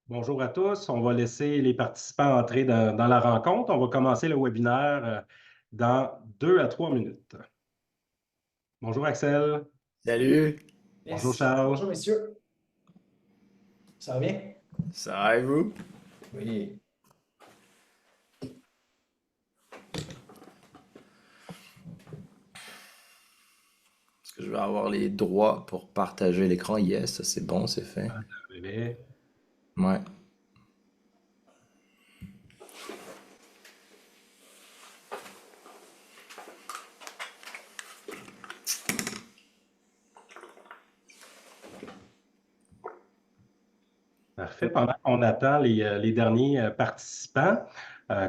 Bonjour à tous. On va laisser les participants entrer dans la rencontre. On va commencer le webinaire dans 2 à 3 minutes. Bonjour Axel. Salut, Bonjour Yes. Charles. Bonjour, messieurs. Ça va bien? ça va et vous? Oui. Est-ce que je vais avoir les droits pour partager l'écran? Yes, ça c'est bon, c'est fait. Bébé. Ouais. Parfait. Pendant qu'on attend les derniers participants,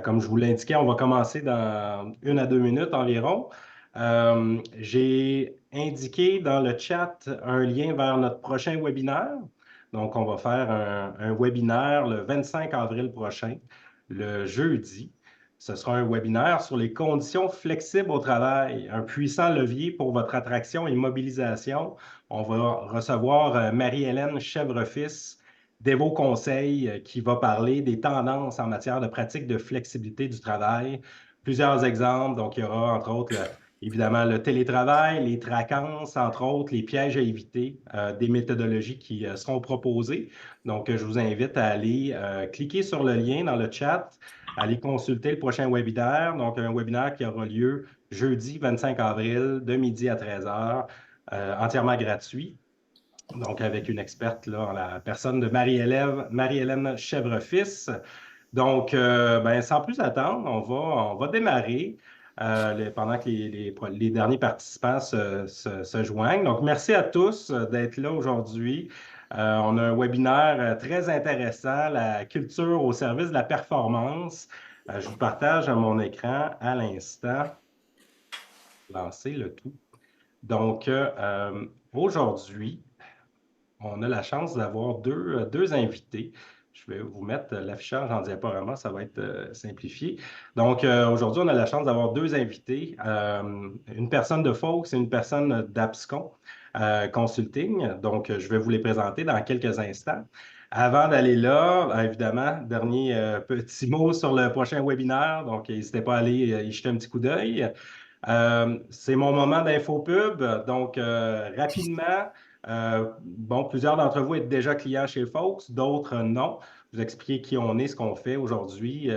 comme je vous l'indiquais, on va commencer dans 1 à 2 minutes environ. J'ai indiqué dans le chat un lien vers notre prochain webinaire. Donc, on va faire un webinaire le 25 avril prochain, le jeudi. Ce sera un webinaire sur les conditions flexibles au travail, un puissant levier pour votre attraction et mobilisation. On va recevoir Marie-Hélène Chèvrefils Dévo Conseil qui va parler des tendances en matière de pratique de flexibilité du travail. Plusieurs exemples. Donc, il y aura entre autres, évidemment, le télétravail, les tracances, entre autres, les pièges à éviter, des méthodologies qui seront proposées. Donc, je vous invite à aller cliquer sur le lien dans le chat, aller consulter le prochain webinaire. Donc, un webinaire qui aura lieu jeudi 25 avril de midi à 13 heures, entièrement gratuit. Donc, avec une experte, là, en la personne de Marie-Hélène Chèvrefils. Donc, ben, sans plus attendre, on va démarrer pendant que les derniers participants se joignent. Donc, merci à tous d'être là aujourd'hui. On a un webinaire très intéressant, la culture au service de la performance. Je vous partage mon écran à l'instant. Lancer le tout. Donc, aujourd'hui, on a la chance d'avoir deux invités. Je vais vous mettre l'affichage en diaporama, ça va être simplifié. Donc, aujourd'hui, on a la chance d'avoir deux invités, une personne de Fox et une personne d'Abscon Consulting. Donc, je vais vous les présenter dans quelques instants. Avant d'aller là, évidemment, dernier petit mot sur le prochain webinaire. Donc, n'hésitez pas à aller y jeter un petit coup d'œil. C'est mon moment d'infopub. Donc, rapidement, bon, plusieurs d'entre vous êtes déjà clients chez Fox, d'autres non. Je vous expliquer qui on est, ce qu'on fait aujourd'hui.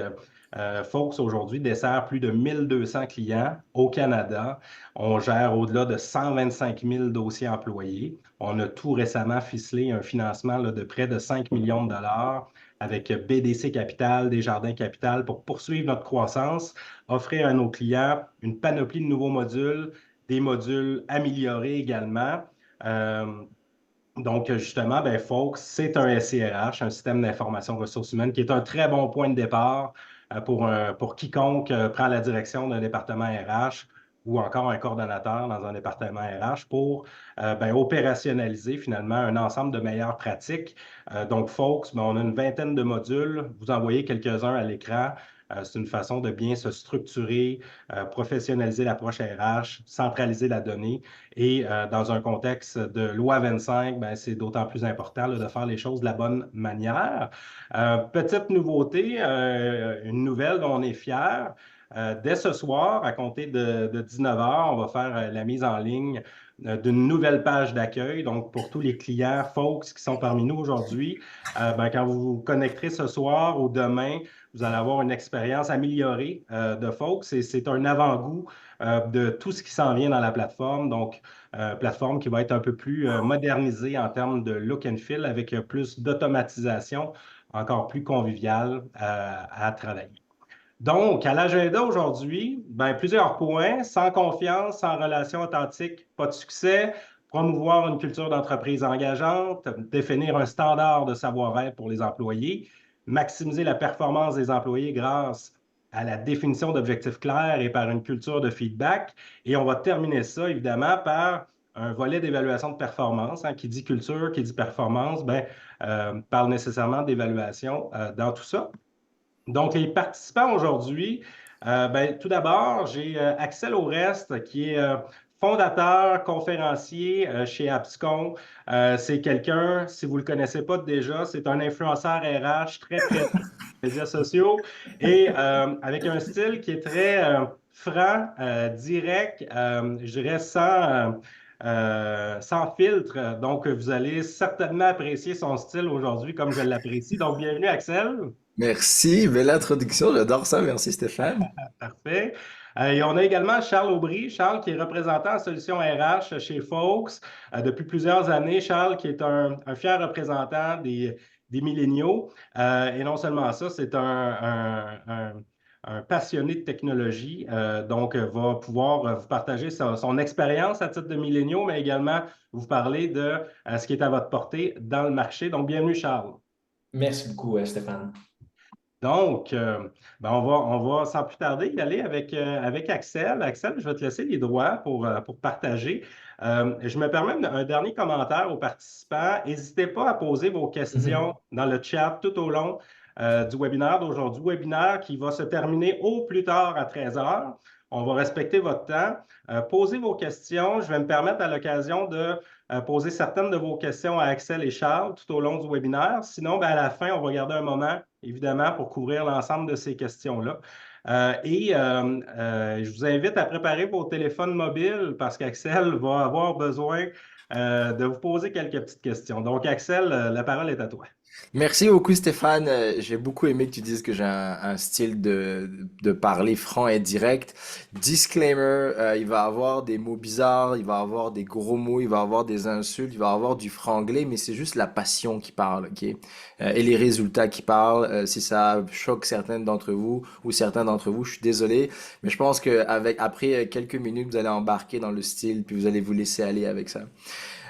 Fox, aujourd'hui, dessert plus de 1200 clients au Canada. On gère au-delà de 125 000 dossiers employés. On a tout récemment ficelé un financement là, de près de 5 millions de dollars avec BDC Capital, Desjardins Capital pour poursuivre notre croissance, offrir à nos clients une panoplie de nouveaux modules, des modules améliorés également. Euh, donc, justement, ben, Fox, c'est un SIRH, un système d'information ressources humaines, qui est un très bon point de départ pour quiconque prend la direction d'un département RH ou encore un coordonnateur dans un département RH pour ben, opérationnaliser finalement un ensemble de meilleures pratiques. Donc, Fox, ben, on a une vingtaine de modules. Vous en voyez quelques-uns à l'écran. C'est une façon de bien se structurer, professionnaliser l'approche RH, centraliser la donnée. Et dans un contexte de loi 25, ben, c'est d'autant plus important là, de faire les choses de la bonne manière. Petite nouveauté, une nouvelle dont on est fier. Dès ce soir, à compter de 19 heures, on va faire la mise en ligne d'une nouvelle page d'accueil. Donc, pour tous les clients, folks qui sont parmi nous aujourd'hui, ben, quand vous vous connecterez ce soir ou demain, vous allez avoir une expérience améliorée de folks et c'est un avant-goût de tout ce qui s'en vient dans la plateforme. Donc, plateforme qui va être un peu plus modernisée en termes de look and feel avec plus d'automatisation, encore plus conviviale à travailler. Donc, à l'agenda aujourd'hui, ben, plusieurs points. Sans confiance, sans relation authentique, pas de succès. Promouvoir une culture d'entreprise engageante, définir un standard de savoir-être pour les employés, maximiser la performance des employés grâce à la définition d'objectifs clairs et par une culture de feedback. Et on va terminer ça, évidemment, par un volet d'évaluation de performance. Hein, qui dit culture, qui dit performance, ben, parle nécessairement d'évaluation dans tout ça. Donc, les participants aujourd'hui, ben, tout d'abord, j'ai Axel Aureste, qui est fondateur, conférencier chez Abscon. C'est quelqu'un, si vous ne le connaissez pas déjà, c'est un influenceur RH très présent sur les médias sociaux et avec un style qui est très franc, direct, je dirais sans filtre. Donc, vous allez certainement apprécier son style aujourd'hui comme je l'apprécie. Donc, bienvenue Axel. Merci, belle introduction, j'adore ça, merci Stéphane. Parfait. Et on a également Charles Aubry. Charles qui est représentant en solution RH chez Fox depuis plusieurs années. Charles qui est un fier représentant des milléniaux. Et non seulement ça, c'est un passionné de technologie. Donc, va pouvoir vous partager son expérience à titre de milléniaux, mais également vous parler de ce qui est à votre portée dans le marché. Donc, bienvenue Charles. Merci beaucoup, Stéphane. Donc, ben, on va sans plus tarder y aller avec Axel. Axel, je vais te laisser les droits pour partager. Je me permets un dernier commentaire aux participants. N'hésitez pas à poser vos questions Mhm. dans le chat tout au long du webinaire d'aujourd'hui. Webinaire qui va se terminer au plus tard à 13 heures. On va respecter votre temps. Posez vos questions. Je vais me permettre à l'occasion de poser certaines de vos questions à Axel et Charles tout au long du webinaire. Sinon, ben, à la fin, on va garder un moment, évidemment, pour couvrir l'ensemble de ces questions-là. Je vous invite à préparer vos téléphones mobiles parce qu'Axel va avoir besoin de vous poser quelques petites questions. Donc, Axel, la parole est à toi. Merci beaucoup Stéphane. J'ai beaucoup aimé que tu dises que j'ai un style de parler franc et direct. Disclaimer, il va avoir des mots bizarres, il va avoir des gros mots, il va avoir des insultes, il va avoir du franglais, mais c'est juste la passion qui parle, ok? Et les résultats qui parlent. Si ça choque certaines d'entre vous ou certains d'entre vous, je suis désolé, mais je pense que après quelques minutes, vous allez embarquer dans le style, puis vous allez vous laisser aller avec ça.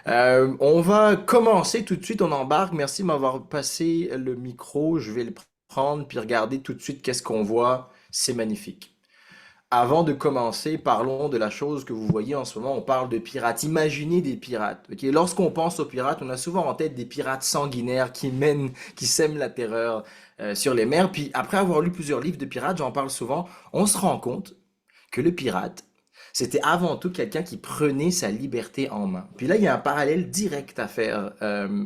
On va commencer tout de suite, on embarque. Merci de m'avoir passé le micro. Je vais le prendre puis regarder tout de suite qu'est-ce qu'on voit. C'est magnifique. Avant de commencer, parlons de la chose que vous voyez en ce moment. On parle de pirates. Imaginez des pirates. Ok. Lorsqu'on pense aux pirates, on a souvent en tête des pirates sanguinaires qui sèment la terreur sur les mers. Puis après avoir lu plusieurs livres de pirates, j'en parle souvent, on se rend compte que le pirate, c'était avant tout quelqu'un qui prenait sa liberté en main. Puis là, il y a un parallèle direct à faire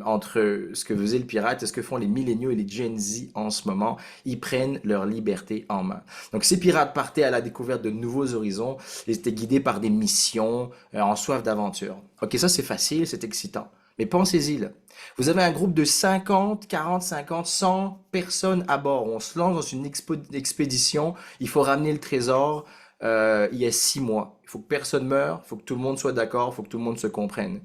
entre ce que faisait le pirate et ce que font les milléniaux et les Gen Z en ce moment. Ils prennent leur liberté en main. Donc ces pirates partaient à la découverte de nouveaux horizons. Ils étaient guidés par des missions en soif d'aventure. Ok, ça c'est facile, c'est excitant. Mais pensez-y là. Vous avez un groupe de 50, 40, 50, 100 personnes à bord. On se lance dans une expédition. Il faut ramener le trésor il y a 6 mois. Il faut que personne meure, il faut que tout le monde soit d'accord, il faut que tout le monde se comprenne.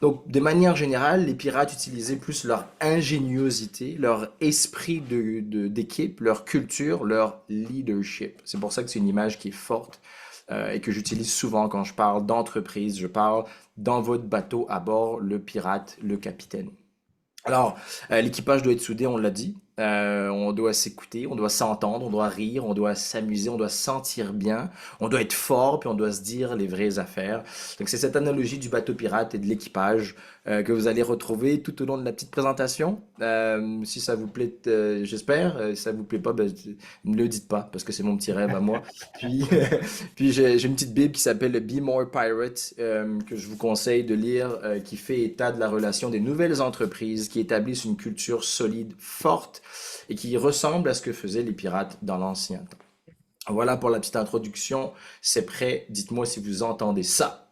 Donc, de manière générale, les pirates utilisaient plus leur ingéniosité, leur esprit d'équipe, leur culture, leur leadership. C'est pour ça que c'est une image qui est forte et que j'utilise souvent quand je parle d'entreprise. Je parle dans votre bateau à bord, le pirate, le capitaine. Alors, l'équipage doit être soudé, on l'a dit. On doit s'écouter, on doit s'entendre, on doit rire, on doit s'amuser, on doit se sentir bien, on doit être fort, puis on doit se dire les vraies affaires. Donc c'est cette analogie du bateau pirate et de l'équipage que vous allez retrouver tout au long de la petite présentation. Si ça vous plaît, j'espère. Si ça vous plaît pas, ben, ne le dites pas, parce que c'est mon petit rêve à moi. Puis, puis j'ai une petite bible qui s'appelle Be More Pirate, que je vous conseille de lire, qui fait état de la relation des nouvelles entreprises qui établissent une culture solide, forte, et qui ressemble à ce que faisaient les pirates dans l'ancien temps. Voilà pour la petite introduction. C'est prêt. Dites-moi si vous entendez ça.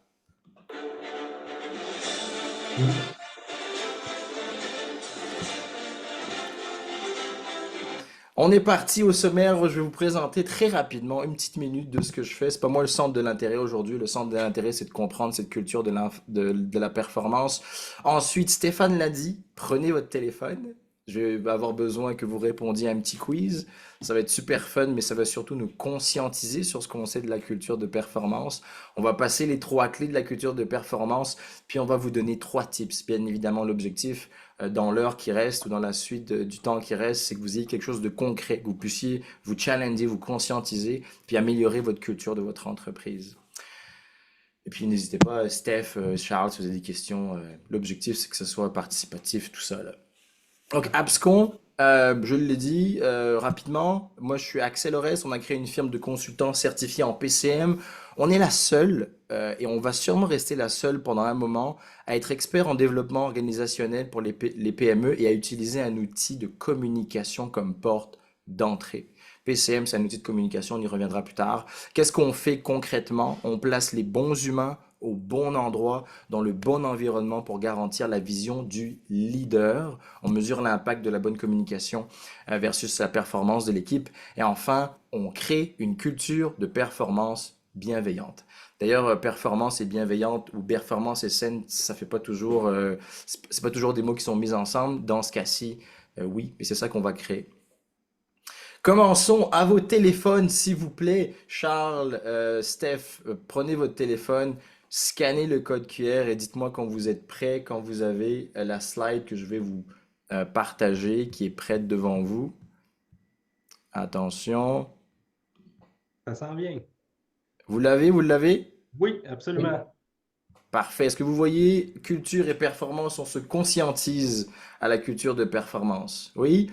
On est parti au sommaire. Je vais vous présenter très rapidement une petite minute de ce que je fais. C'est pas moi le centre de l'intérêt aujourd'hui. Le centre de l'intérêt, c'est de comprendre cette culture de la performance. Ensuite, Stéphane l'a dit, prenez votre téléphone. Je vais avoir besoin que vous répondiez à un petit quiz. Ça va être super fun, mais ça va surtout nous conscientiser sur ce qu'on sait de la culture de performance. On va passer les 3 clés de la culture de performance, puis on va vous donner 3 tips. Bien évidemment, l'objectif dans l'heure qui reste ou dans la suite du temps qui reste, c'est que vous ayez quelque chose de concret, que vous puissiez vous challenger, vous conscientiser, puis améliorer votre culture de votre entreprise. Et puis n'hésitez pas, Steph, Charles, si vous avez des questions, l'objectif c'est que ce soit participatif, tout ça là. Donc, Abscon, Je l'ai dit rapidement, moi je suis Axel Ores, on a créé une firme de consultants certifiés en PCM. On est la seule, et on va sûrement rester la seule pendant un moment, à être expert en développement organisationnel pour les PME et à utiliser un outil de communication comme porte d'entrée. PCM, c'est un outil de communication, on y reviendra plus tard. Qu'est-ce qu'on fait concrètement? On place les bons humains au bon endroit, dans le bon environnement pour garantir la vision du leader. On mesure l'impact de la bonne communication versus la performance de l'équipe. Et enfin, on crée une culture de performance bienveillante. D'ailleurs, performance et bienveillante ou performance et saine, ça fait pas toujours, c'est pas toujours des mots qui sont mis ensemble. Dans ce cas-ci, oui, et c'est ça qu'on va créer. Commençons à vos téléphones, s'il vous plaît. Charles, Steph, prenez votre téléphone, scannez le code QR et dites-moi quand vous êtes prêts, quand vous avez la slide que je vais vous partager, qui est prête devant vous. Attention. Ça s'en vient. Vous l'avez, vous l'avez? Oui, Oui. absolument. Parfait. Est-ce que vous voyez, culture et performance, on se conscientise à la culture de performance? Oui?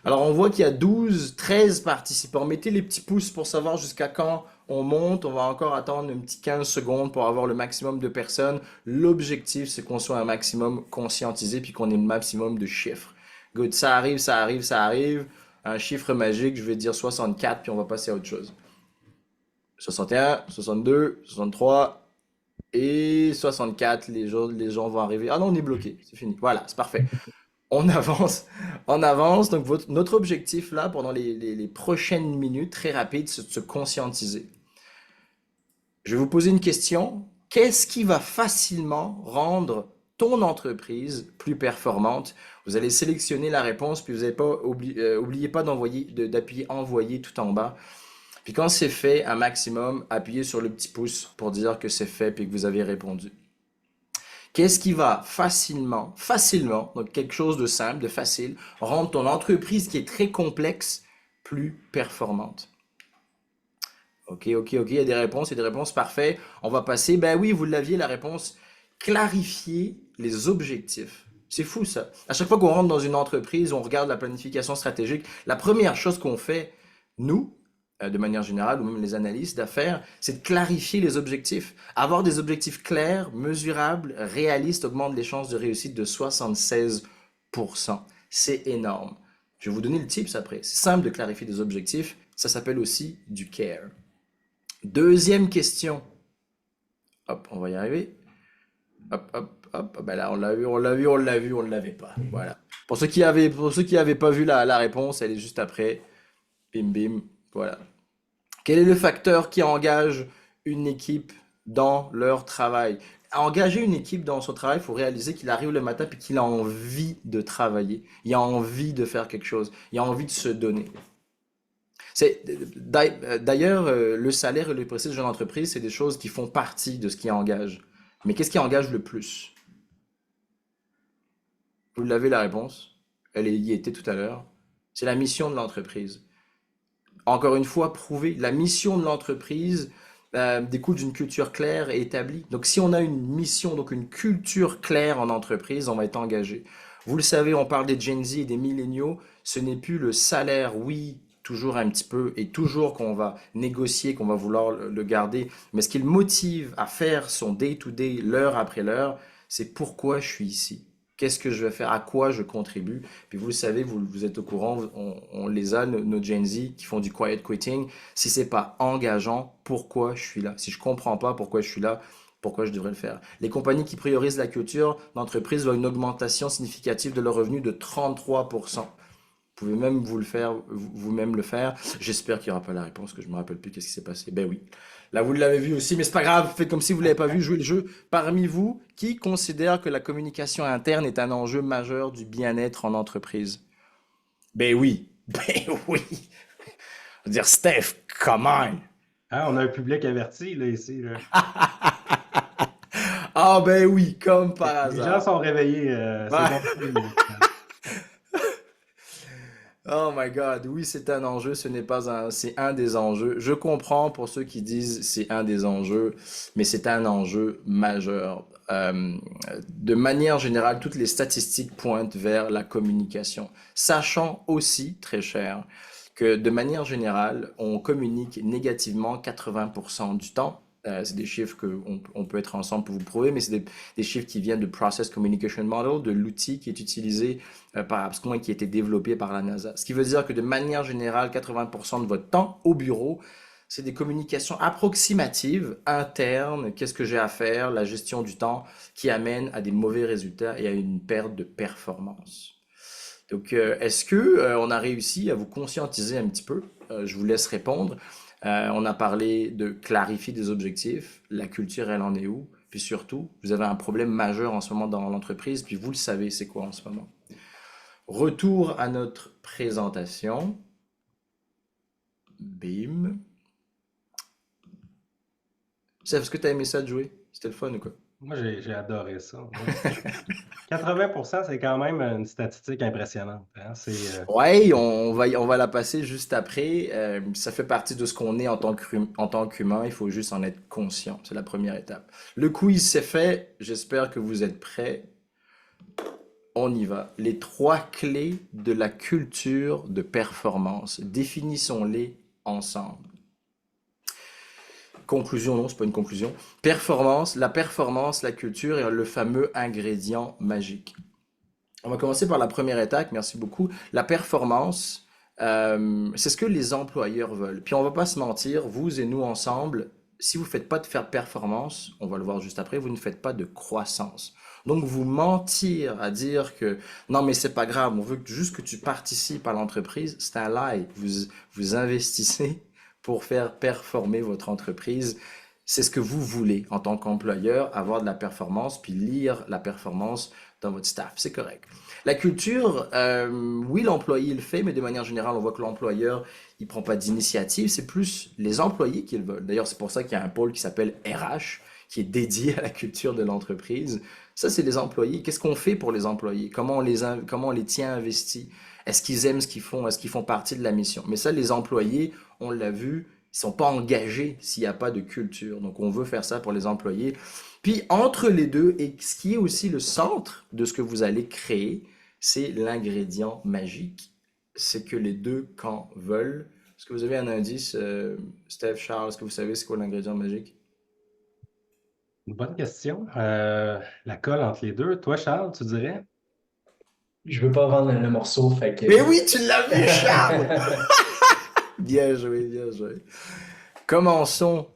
Alors, on voit qu'il y a 12, 13 participants. Mettez les petits pouces pour savoir jusqu'à quand on monte. On va encore attendre un petit 15 secondes pour avoir le maximum de personnes. L'objectif, c'est qu'on soit un maximum conscientisé puis qu'on ait le maximum de chiffres. Good. Ça arrive, ça arrive, ça arrive. Un chiffre magique, je vais dire 64 puis on va passer à autre chose. 61, 62, 63 et 64. Les gens vont arriver. Ah non, on est bloqué. C'est fini. Voilà, c'est parfait. On avance, on avance. Donc, notre objectif là, pendant les prochaines minutes, très rapide, c'est de se conscientiser. Je vais vous poser une question. Qu'est-ce qui va facilement rendre ton entreprise plus performante? Vous allez sélectionner la réponse, puis vous n'avez pas oubliez pas d'appuyer envoyer tout en bas. Puis quand c'est fait, un maximum, appuyez sur le petit pouce pour dire que c'est fait puis que vous avez répondu. Qu'est-ce qui va facilement, donc quelque chose de simple, de facile, rendre ton entreprise qui est très complexe plus performante? Ok, il y a des réponses, parfait. On va passer, ben oui, vous l'aviez, la réponse, clarifier les objectifs. C'est fou ça. À chaque fois qu'on rentre dans une entreprise, on regarde la planification stratégique. La première chose qu'on fait, nous, de manière générale, ou même les analystes d'affaires, c'est de clarifier les objectifs. Avoir des objectifs clairs, mesurables, réalistes augmente les chances de réussite de 76%. C'est énorme. Je vais vous donner le tips après. C'est simple de clarifier des objectifs. Ça s'appelle aussi du care. Deuxième question. Hop, on va y arriver. Hop, hop, hop. Ben là, on l'a vu, on ne l'avait pas. Voilà. Pour ceux qui avaient pas vu la réponse, elle est juste après. Bim, bim. Voilà. Quel est le facteur qui engage une équipe dans leur travail? Engager une équipe dans son travail, il faut réaliser qu'il arrive le matin et qu'il a envie de travailler. Il a envie de faire quelque chose. Il a envie de se donner. D'ailleurs, le salaire et le prestige de l'entreprise, c'est des choses qui font partie de ce qui engage. Mais qu'est-ce qui engage le plus? Vous l'avez la réponse. Elle y était tout à l'heure. C'est la mission de l'entreprise. Encore une fois, prouver la mission de l'entreprise découle d'une culture claire et établie. Donc, si on a une mission, donc une culture claire en entreprise, on va être engagé. Vous le savez, on parle des Gen Z et des milléniaux. Ce n'est plus le salaire, oui, toujours un petit peu, et toujours qu'on va négocier, qu'on va vouloir le garder. Mais ce qui le motive à faire son day-to-day, l'heure après l'heure, c'est pourquoi je suis ici. Qu'est-ce que je vais faire? À quoi je contribue? Puis vous le savez, vous êtes au courant, on les a, nos Gen Z qui font du quiet quitting. Si c'est pas engageant, pourquoi je suis là? Si je comprends pas pourquoi je suis là, pourquoi je devrais le faire? Les compagnies qui priorisent la culture d'entreprise voient une augmentation significative de leurs revenus de 33%. Vous pouvez même vous le faire, vous-même le faire. J'espère qu'il n'y aura pas la réponse, que je me rappelle plus qu'est-ce qui s'est passé. Ben oui. Là, vous l'avez vu aussi, mais c'est pas grave. Faites comme si vous l'avez pas vu. Jouez le jeu. Parmi vous, qui considère que la communication interne est un enjeu majeur du bien-être en entreprise? Ben oui. Ben oui. Je veux dire, Steph, come on. Ah, on a un public averti, là, ici, là. Ah ben oui, comme par Les gens hasard. sont réveillés, c'est Ouais. bon signe. Oh my God, oui, c'est un enjeu, ce n'est pas un, c'est un des enjeux. Je comprends pour ceux qui disent c'est un des enjeux, mais c'est un enjeu majeur. de manière générale, toutes les statistiques pointent vers la communication, sachant aussi, très cher, que de manière générale, on communique négativement 80% du temps. C'est des chiffres qu'on peut être ensemble pour vous prouver, mais c'est des chiffres qui viennent de Process Communication Model, de l'outil qui est utilisé par Abscon et qui a été développé par la NASA. Ce qui veut dire que de manière générale, 80% de votre temps au bureau, c'est des communications approximatives, internes, qu'est-ce que j'ai à faire, la gestion du temps, qui amène à des mauvais résultats et à une perte de performance. Donc, est-ce que on a réussi à vous conscientiser un petit peu? Je vous laisse répondre. On a parlé de clarifier des objectifs, la culture, elle en est où? Puis surtout, vous avez un problème majeur en ce moment dans l'entreprise, puis vous le savez, c'est quoi en ce moment? Retour à notre présentation. Bim. Seth, est-ce que tu as aimé ça de jouer? C'était le fun ou quoi? Moi, j'ai adoré ça. Ouais. 80%, c'est quand même une statistique impressionnante, hein. Ouais, on va la passer juste après. Ça fait partie de ce qu'on est en tant qu'humain. Il faut juste en être conscient. C'est la première étape. Le quiz c'est fait. J'espère que vous êtes prêts. On y va. Les trois clés de la culture de performance. Définissons-les ensemble. Conclusion, non, c'est pas une conclusion. Performance, la culture et le fameux ingrédient magique. On va commencer par la première étape, merci beaucoup. La performance, c'est ce que les employeurs veulent. Puis on va pas se mentir, vous et nous ensemble, si vous faites pas de faire performance, on va le voir juste après, vous ne faites pas de croissance. Donc vous mentir à dire que non mais c'est pas grave, on veut juste que tu participes à l'entreprise, c'est un lie. Vous investissez pour faire performer votre entreprise. C'est ce que vous voulez en tant qu'employeur, avoir de la performance, puis lire la performance dans votre staff. C'est correct. La culture, oui, l'employé le fait, mais de manière générale, on voit que l'employeur, il prend pas d'initiative. C'est plus les employés qui le veulent. D'ailleurs, c'est pour ça qu'il y a un pôle qui s'appelle RH, qui est dédié à la culture de l'entreprise. Ça, c'est les employés. Qu'est-ce qu'on fait pour les employés? Comment on les tient investis? Est-ce qu'ils aiment ce qu'ils font? Est-ce qu'ils font partie de la mission? Mais ça, les employés, on l'a vu, ils sont pas engagés s'il n'y a pas de culture. Donc, on veut faire ça pour les employés. Puis, entre les deux, et ce qui est aussi le centre de ce que vous allez créer, c'est l'ingrédient magique. C'est que les deux camps veulent. Est-ce que vous avez un indice, Steph, Charles, est-ce que vous savez c'est quoi l'ingrédient magique? Une bonne question. La colle entre les deux. Toi, Charles, tu dirais? Je veux pas vendre le morceau, fait que. Mais oui, tu l'as vu, Charles! Bien joué, bien joué. Commençons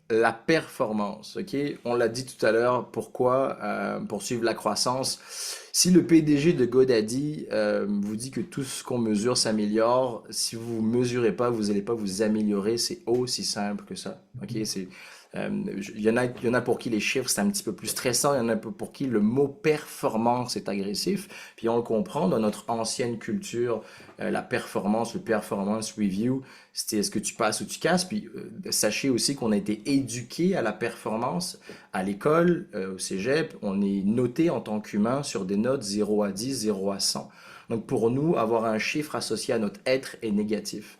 la performance, ok? On l'a dit tout à l'heure, pourquoi poursuivre la croissance? Si le PDG de GoDaddy vous dit que tout ce qu'on mesure s'améliore, si vous ne mesurez pas, vous n'allez pas vous améliorer, c'est aussi simple que ça, ok? Il y en a pour qui les chiffres c'est un petit peu plus stressant, il y en a pour qui le mot performance est agressif, puis on le comprend dans notre ancienne culture, la performance, le performance review, c'était est-ce que tu passes ou tu casses, puis sachez aussi qu'on a été éduqué à la performance à l'école, au cégep, on est noté en tant qu'humain sur des notes 0 à 10, 0 à 100. Donc pour nous, avoir un chiffre associé à notre être est négatif.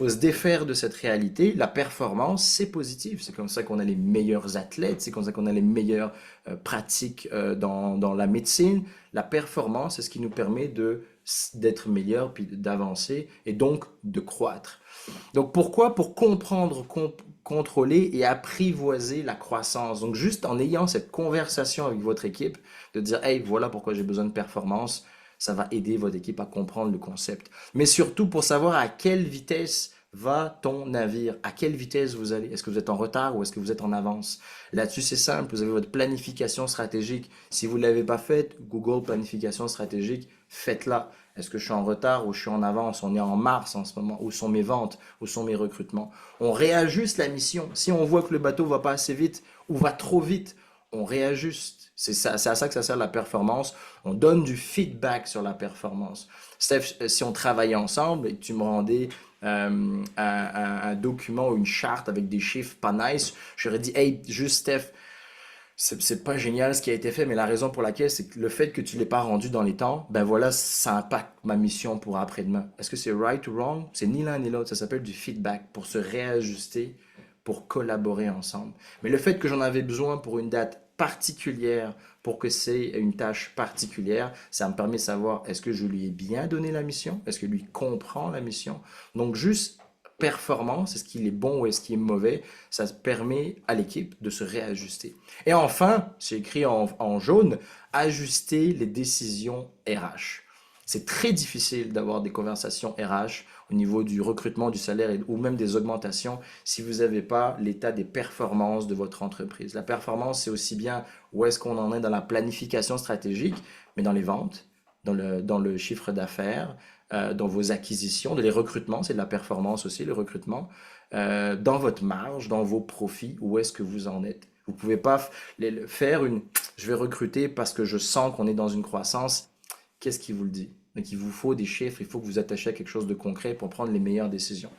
Il faut se défaire de cette réalité. La performance, c'est positif. C'est comme ça qu'on a les meilleurs athlètes, c'est comme ça qu'on a les meilleures pratiques dans la médecine. La performance, c'est ce qui nous permet d'être meilleurs, puis d'avancer, et donc de croître. Donc pourquoi? Pour comprendre, contrôler et apprivoiser la croissance. Donc juste en ayant cette conversation avec votre équipe, de dire, hey, voilà pourquoi j'ai besoin de performance, ça va aider votre équipe à comprendre le concept. Mais surtout pour savoir à quelle vitesse va ton navire, à quelle vitesse vous allez. Est-ce que vous êtes en retard ou est-ce que vous êtes en avance? Là-dessus, c'est simple, vous avez votre planification stratégique. Si vous ne l'avez pas faite, Google Planification stratégique, faites-la. Est-ce que je suis en retard ou je suis en avance? On est en mars en ce moment. Où sont mes ventes? Où sont mes recrutements? On réajuste la mission. Si on voit que le bateau va pas assez vite ou va trop vite, on réajuste. C'est à ça que ça sert la performance. On donne du feedback sur la performance. Steph, si on travaillait ensemble et que tu me rendais un document ou une charte avec des chiffres pas nice, j'aurais dit, hey, juste Steph, c'est pas génial ce qui a été fait, mais la raison pour laquelle, c'est que le fait que tu l'aies pas rendu dans les temps, ben voilà, ça impacte ma mission pour après-demain. Est-ce que c'est right ou wrong? C'est ni l'un ni l'autre. Ça s'appelle du feedback pour se réajuster, pour collaborer ensemble. Mais le fait que j'en avais besoin pour une date particulière pour que c'est une tâche particulière. Ça me permet de savoir est-ce que je lui ai bien donné la mission, est-ce que lui comprend la mission. Donc juste performance, est-ce qu'il est bon ou est-ce qu'il est mauvais, ça permet à l'équipe de se réajuster. Et enfin, c'est écrit en jaune, ajuster les décisions RH. C'est très difficile d'avoir des conversations RH au niveau du recrutement, du salaire ou même des augmentations si vous n'avez pas l'état des performances de votre entreprise. La performance, c'est aussi bien où est-ce qu'on en est dans la planification stratégique, mais dans les ventes, dans le chiffre d'affaires, dans vos acquisitions, dans les recrutements, c'est de la performance aussi, le recrutement, dans votre marge, dans vos profits, où est-ce que vous en êtes. Vous ne pouvez pas faire je vais recruter parce que je sens qu'on est dans une croissance. Qu'est-ce qui vous le dit? Donc, il vous faut des chiffres, il faut que vous attachiez à quelque chose de concret pour prendre les meilleures décisions.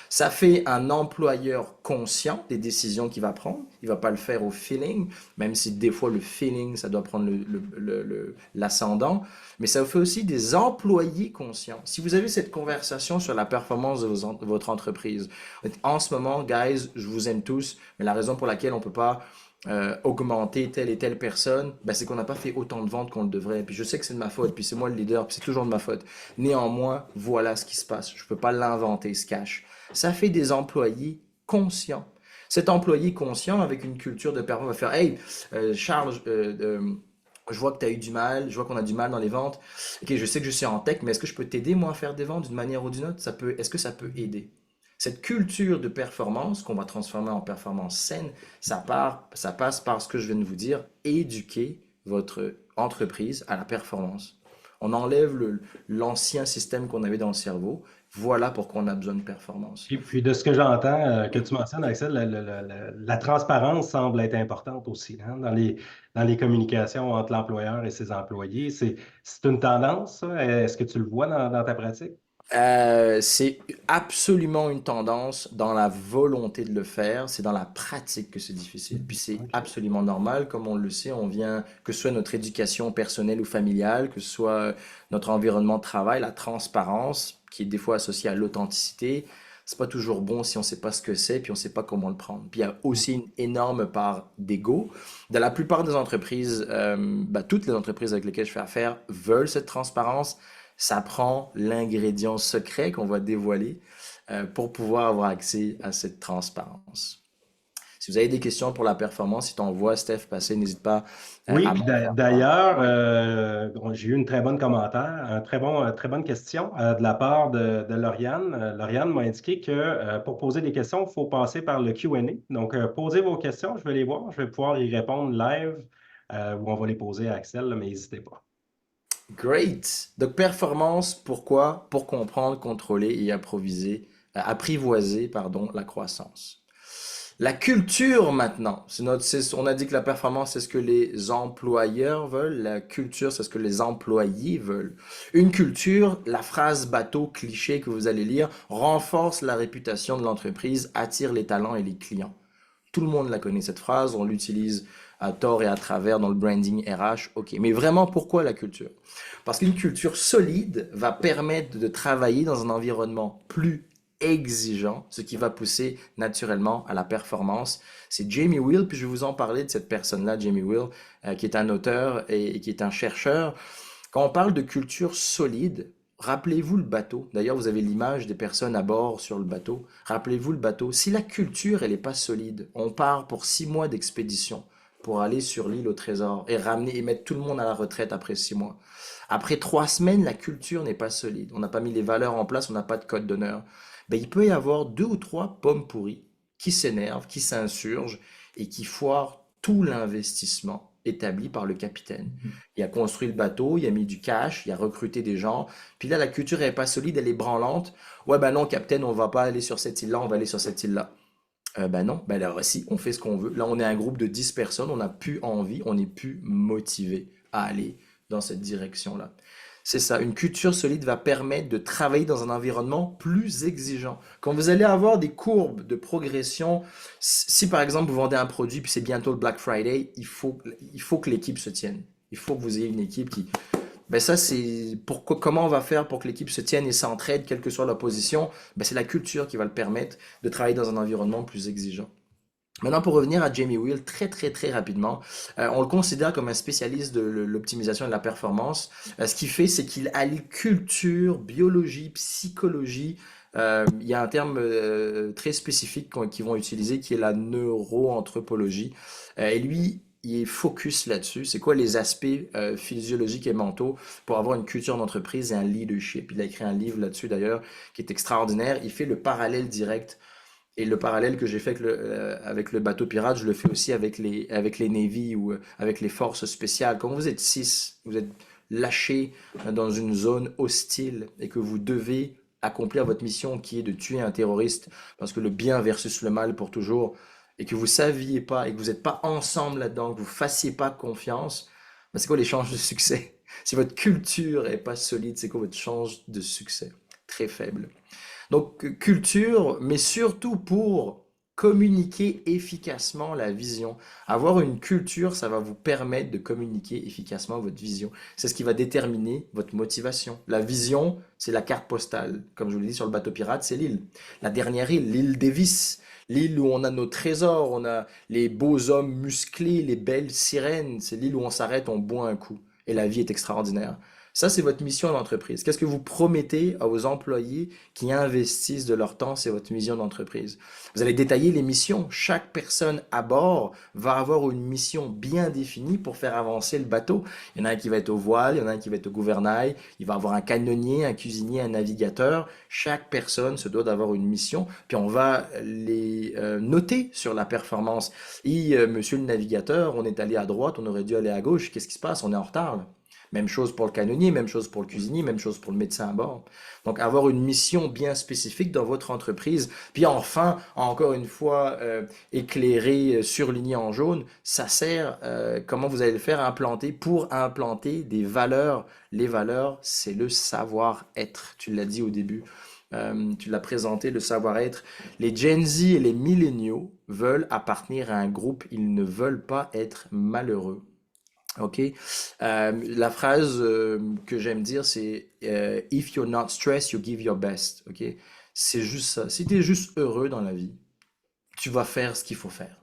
Ça fait un employeur conscient des décisions qu'il va prendre. Il ne va pas le faire au feeling, même si des fois le feeling, ça doit prendre l'ascendant. Mais ça fait aussi des employés conscients. Si vous avez cette conversation sur la performance de votre entreprise, en ce moment, guys, je vous aime tous, mais la raison pour laquelle on ne peut pas augmenter telle et telle personne, ben c'est qu'on n'a pas fait autant de ventes qu'on le devrait. Puis je sais que c'est de ma faute, puis c'est moi le leader, puis c'est toujours de ma faute. Néanmoins, voilà ce qui se passe. Je ne peux pas l'inventer, ce cash. Ça fait des employés conscients. Cet employé conscient avec une culture de performance va faire, hey, Charles, je vois que tu as eu du mal, je vois qu'on a du mal dans les ventes. Ok, je sais que je suis en tech, mais est-ce que je peux t'aider, moi, à faire des ventes d'une manière ou d'une autre? Est-ce que ça peut aider? Cette culture de performance qu'on va transformer en performance saine, ça passe par ce que je viens de vous dire, éduquer votre entreprise à la performance. On enlève l'ancien système qu'on avait dans le cerveau. Voilà pourquoi on a besoin de performance. Puis de ce que j'entends que tu mentionnes, Axel, la transparence semble être importante aussi hein, dans les communications entre l'employeur et ses employés. C'est une tendance, ça? Est-ce que tu le vois dans ta pratique? C'est absolument une tendance dans la volonté de le faire, c'est dans la pratique que c'est difficile. Puis c'est OK. absolument normal, comme on le sait, que ce soit notre éducation personnelle ou familiale, que ce soit notre environnement de travail, la transparence, qui est des fois associée à l'authenticité, c'est pas toujours bon si on sait pas ce que c'est, puis on sait pas comment le prendre. Puis il y a aussi une énorme part d'ego. Dans la plupart des entreprises, toutes les entreprises avec lesquelles je fais affaire veulent cette transparence. Ça prend l'ingrédient secret qu'on va dévoiler pour pouvoir avoir accès à cette transparence. Si vous avez des questions pour la performance, si tu en vois Steph passer, n'hésite pas Oui, à puis m'en faire part. d'ailleurs, j'ai eu une très bonne commentaire, très bonne question de la part de Lauriane. Lauriane m'a indiqué que pour poser des questions, il faut passer par le Q&A. Donc, posez vos questions, je vais les voir, je vais pouvoir y répondre live ou on va les poser à Axel, là, mais n'hésitez pas. Great! Donc performance, pourquoi? Pour comprendre, contrôler et apprivoiser, pardon, la croissance. La culture maintenant, on a dit que la performance, c'est ce que les employeurs veulent, la culture, c'est ce que les employés veulent. Une culture, la phrase bateau, cliché que vous allez lire, renforce la réputation de l'entreprise, attire les talents et les clients. Tout le monde la connaît cette phrase, on l'utilise à tort et à travers dans le branding RH, ok. Mais vraiment, pourquoi la culture? Parce qu'une culture solide va permettre de travailler dans un environnement plus exigeant, ce qui va pousser naturellement à la performance. C'est Jamie Wheal, puis je vais vous en parler de cette personne-là, Jamie Wheal, qui est un auteur et qui est un chercheur. Quand on parle de culture solide, rappelez-vous le bateau. D'ailleurs, vous avez l'image des personnes à bord sur le bateau. Rappelez-vous le bateau. Si la culture, elle n'est pas solide, on part pour 6 mois d'expédition pour aller sur l'île au trésor et ramener et mettre tout le monde à la retraite après 6 mois. Après 3 semaines, la culture n'est pas solide. On n'a pas mis les valeurs en place, on n'a pas de code d'honneur. Ben, il peut y avoir 2 ou 3 pommes pourries qui s'énervent, qui s'insurgent et qui foirent tout l'investissement établi par le capitaine. Il a construit le bateau, il a mis du cash, il a recruté des gens. Puis là, la culture n'est pas solide, elle est branlante. Ouais, ben non, capitaine, on va pas aller sur cette île-là, on va aller sur cette île-là. Ben non, ben alors si, on fait ce qu'on veut. Là, on est un groupe de 10 personnes, on n'a plus envie, on n'est plus motivé à aller dans cette direction-là. C'est ça, une culture solide va permettre de travailler dans un environnement plus exigeant. Quand vous allez avoir des courbes de progression, si par exemple vous vendez un produit puis c'est bientôt le Black Friday, il faut que l'équipe se tienne. Il faut que vous ayez une équipe qui... Ben ça, comment on va faire pour que l'équipe se tienne et s'entraide, quelle que soit la position? Ben c'est la culture qui va le permettre de travailler dans un environnement plus exigeant. Maintenant, pour revenir à Jamie Wheal, très très très rapidement, on le considère comme un spécialiste de l'optimisation et de la performance. Ce qu'il fait, c'est qu'il allie culture, biologie, psychologie. Il y a un terme très spécifique qu'ils vont utiliser qui est la neuroanthropologie. Et lui, il est focus là-dessus. C'est quoi les aspects physiologiques et mentaux pour avoir une culture d'entreprise et un leadership. Il a écrit un livre là-dessus d'ailleurs qui est extraordinaire. Il fait le parallèle direct et le parallèle que j'ai fait avec le bateau pirate, je le fais aussi avec les Navy ou avec les forces spéciales. Quand vous êtes six, vous êtes lâchés dans une zone hostile et que vous devez accomplir votre mission qui est de tuer un terroriste parce que le bien versus le mal pour toujours et que vous saviez pas et que vous n'êtes pas ensemble là-dedans, que vous fassiez pas confiance, ben c'est quoi les chances de succès? Si votre culture est pas solide, c'est quoi votre chance de succès? Très faible. Donc, culture, mais surtout pour communiquer efficacement la vision. Avoir une culture, ça va vous permettre de communiquer efficacement votre vision. C'est ce qui va déterminer votre motivation. La vision, c'est la carte postale. Comme je vous l'ai dit sur le bateau pirate, c'est l'île. La dernière île, l'île Davis. L'île où on a nos trésors, on a les beaux hommes musclés, les belles sirènes. C'est l'île où on s'arrête, on boit un coup. Et la vie est extraordinaire. Ça, c'est votre mission d'entreprise. Qu'est-ce que vous promettez à vos employés qui investissent de leur temps? C'est votre mission d'entreprise. Vous allez détailler les missions. Chaque personne à bord va avoir une mission bien définie pour faire avancer le bateau. Il y en a un qui va être au voile, il y en a un qui va être au gouvernail, il va avoir un canonnier, un cuisinier, un navigateur. Chaque personne se doit d'avoir une mission, puis on va les noter sur la performance. Et monsieur le navigateur, on est allé à droite, on aurait dû aller à gauche. Qu'est-ce qui se passe? On est en retard, là. Même chose pour le canonnier, même chose pour le cuisinier, même chose pour le médecin à bord. Donc, avoir une mission bien spécifique dans votre entreprise. Puis enfin, encore une fois, éclairé, surligné en jaune, ça sert, comment vous allez le faire, implanter pour implanter des valeurs. Les valeurs, c'est le savoir-être. Tu l'as dit au début. Tu l'as présenté, le savoir-être. Les Gen Z et les milléniaux veulent appartenir à un groupe. Ils ne veulent pas être malheureux. Ok. La phrase que j'aime dire, c'est If you're not stressed, you give your best. Ok. C'est juste ça. Si tu es juste heureux dans la vie, tu vas faire ce qu'il faut faire.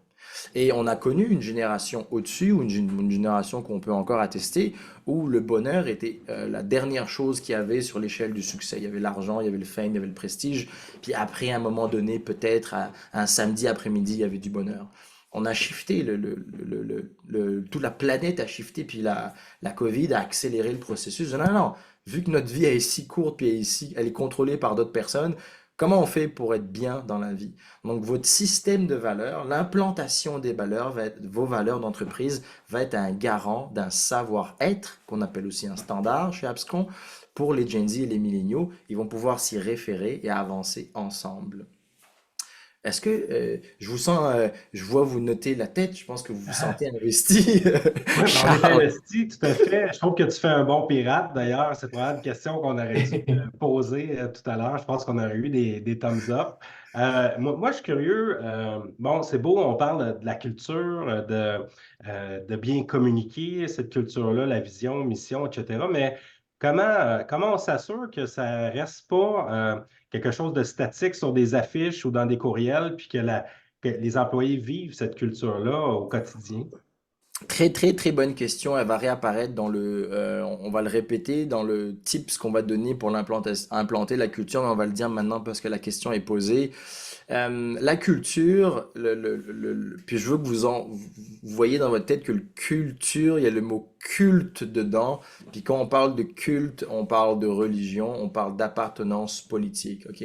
Et on a connu une génération au-dessus, ou une génération qu'on peut encore attester, où le bonheur était la dernière chose qu'il y avait sur l'échelle du succès. Il y avait l'argent, il y avait le fame, il y avait le prestige. Puis après, à un moment donné, peut-être un samedi après-midi, il y avait du bonheur. On a shifté, toute la planète a shifté, puis la COVID a accéléré le processus. Non, non, non. Vu que notre vie est si courte, puis elle est contrôlée par d'autres personnes, comment on fait pour être bien dans la vie? Donc, votre système de valeurs, l'implantation des valeurs, vos valeurs d'entreprise, va être un garant d'un savoir-être, qu'on appelle aussi un standard chez Abscon, pour les Gen Z et les milléniaux. Ils vont pouvoir s'y référer et avancer ensemble. Est-ce que je vous sens, je vois vous noter la tête, je pense que vous vous sentez investi, Oui, ben, on est Charles. investi, tout à fait. Je trouve que tu fais un bon pirate. D'ailleurs, c'est probablement une question qu'on aurait dû poser tout à l'heure. Je pense qu'on aurait eu des thumbs up. Moi, je suis curieux. Bon, c'est beau, on parle de la culture, de bien communiquer cette culture-là, la vision, mission, etc. Mais comment on s'assure que ça reste pas quelque chose de statique sur des affiches ou dans des courriels, puis que les employés vivent cette culture-là au quotidien? Très très très bonne question. Elle va réapparaître on va le répéter dans le tips qu'on va donner pour implanter la culture, mais on va le dire maintenant parce que la question est posée. La culture, puis je veux que vous voyez dans votre tête que le culture, il y a le mot culte dedans. Puis quand on parle de culte, on parle de religion, on parle d'appartenance politique. Ok?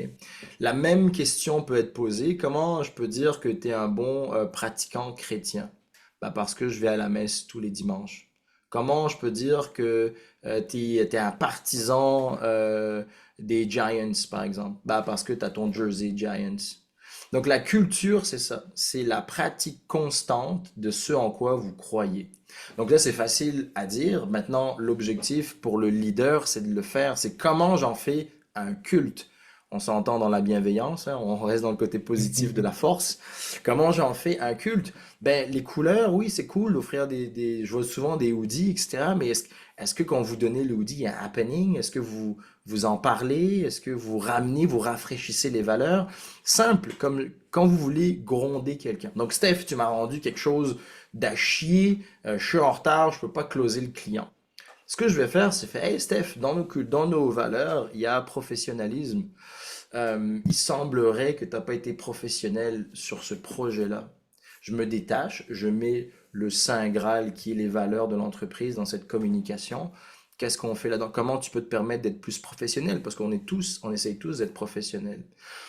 La même question peut être posée. Comment je peux dire que tu es un bon pratiquant chrétien? Bah parce que je vais à la messe tous les dimanches. Comment je peux dire que t'es un partisan des Giants, par exemple? Bah parce que tu as ton jersey Giants. Donc la culture, c'est ça. C'est la pratique constante de ce en quoi vous croyez. Donc là, c'est facile à dire. Maintenant, l'objectif pour le leader, c'est de le faire. C'est comment j'en fais un culte. On s'entend dans la bienveillance, hein, on reste dans le côté positif de la force. Comment j'en fais un culte? Ben, les couleurs, oui, c'est cool d'offrir je vois souvent des hoodies, etc. Mais est-ce que quand vous donnez le hoodie, il y a un happening? Est-ce que vous en parlez? Est-ce que vous ramenez, vous rafraîchissez les valeurs? Simple, comme quand vous voulez gronder quelqu'un. Donc, Steph, tu m'as rendu quelque chose d'à chier, je suis en retard, je peux pas closer le client. Ce que je vais faire, c'est faire, hey Steph, dans nos valeurs, il y a professionnalisme. Il semblerait que tu n'as pas été professionnel sur ce projet-là. Je me détache, je mets le Saint Graal qui est les valeurs de l'entreprise dans cette communication. Qu'est-ce qu'on fait là-dedans? Comment tu peux te permettre d'être plus professionnel? Parce on essaye tous d'être professionnels.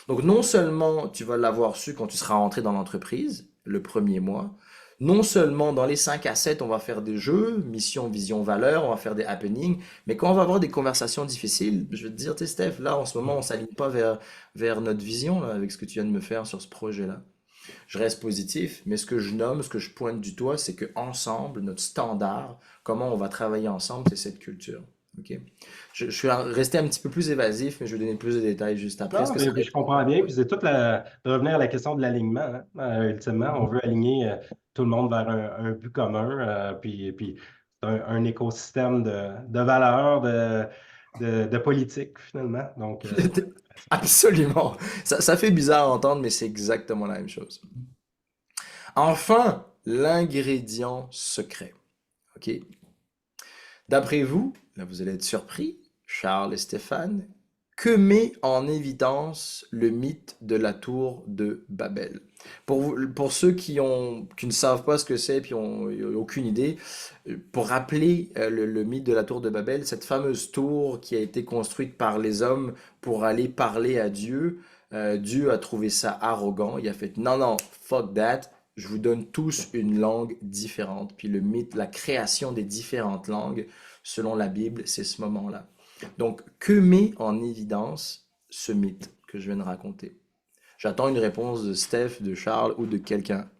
Donc non seulement tu vas l'avoir su quand tu seras rentré dans l'entreprise, le premier mois, non seulement dans les 5 à 7, on va faire des jeux, mission, vision, valeur, on va faire des happenings, mais quand on va avoir des conversations difficiles, je vais te dire, tu sais, Steph, là, en ce moment, on s'aligne pas vers notre vision, là, avec ce que tu viens de me faire sur ce projet-là. Je reste positif, mais ce que je nomme, ce que je pointe du doigt, c'est que ensemble, notre standard, comment on va travailler ensemble, c'est cette culture. Ok. Je suis resté un petit peu plus évasif, mais je vais donner plus de détails juste après. Est-ce Non, que ça mais je répond comprends bien. à... Puis c'est de revenir à la question de l'alignement, hein. Ultimement, on veut aligner tout le monde vers un but commun. Puis c'est un écosystème de valeurs, de politique, finalement. Donc, Absolument. Ça fait bizarre à entendre, mais c'est exactement la même chose. Enfin, l'ingrédient secret. OK? D'après vous, là vous allez être surpris, Charles et Stéphane, que met en évidence le mythe de la tour de Babel? Pour ceux qui ne savent pas ce que c'est, puis ont aucune idée, pour rappeler le mythe de la tour de Babel, cette fameuse tour qui a été construite par les hommes pour aller parler à Dieu, Dieu a trouvé ça arrogant, il a fait non, non, fuck that, je vous donne tous une langue différente. Puis le mythe, la création des différentes langues, selon la Bible, c'est ce moment-là. Donc, que met en évidence ce mythe que je viens de raconter? J'attends une réponse de Steph, de Charles ou de quelqu'un.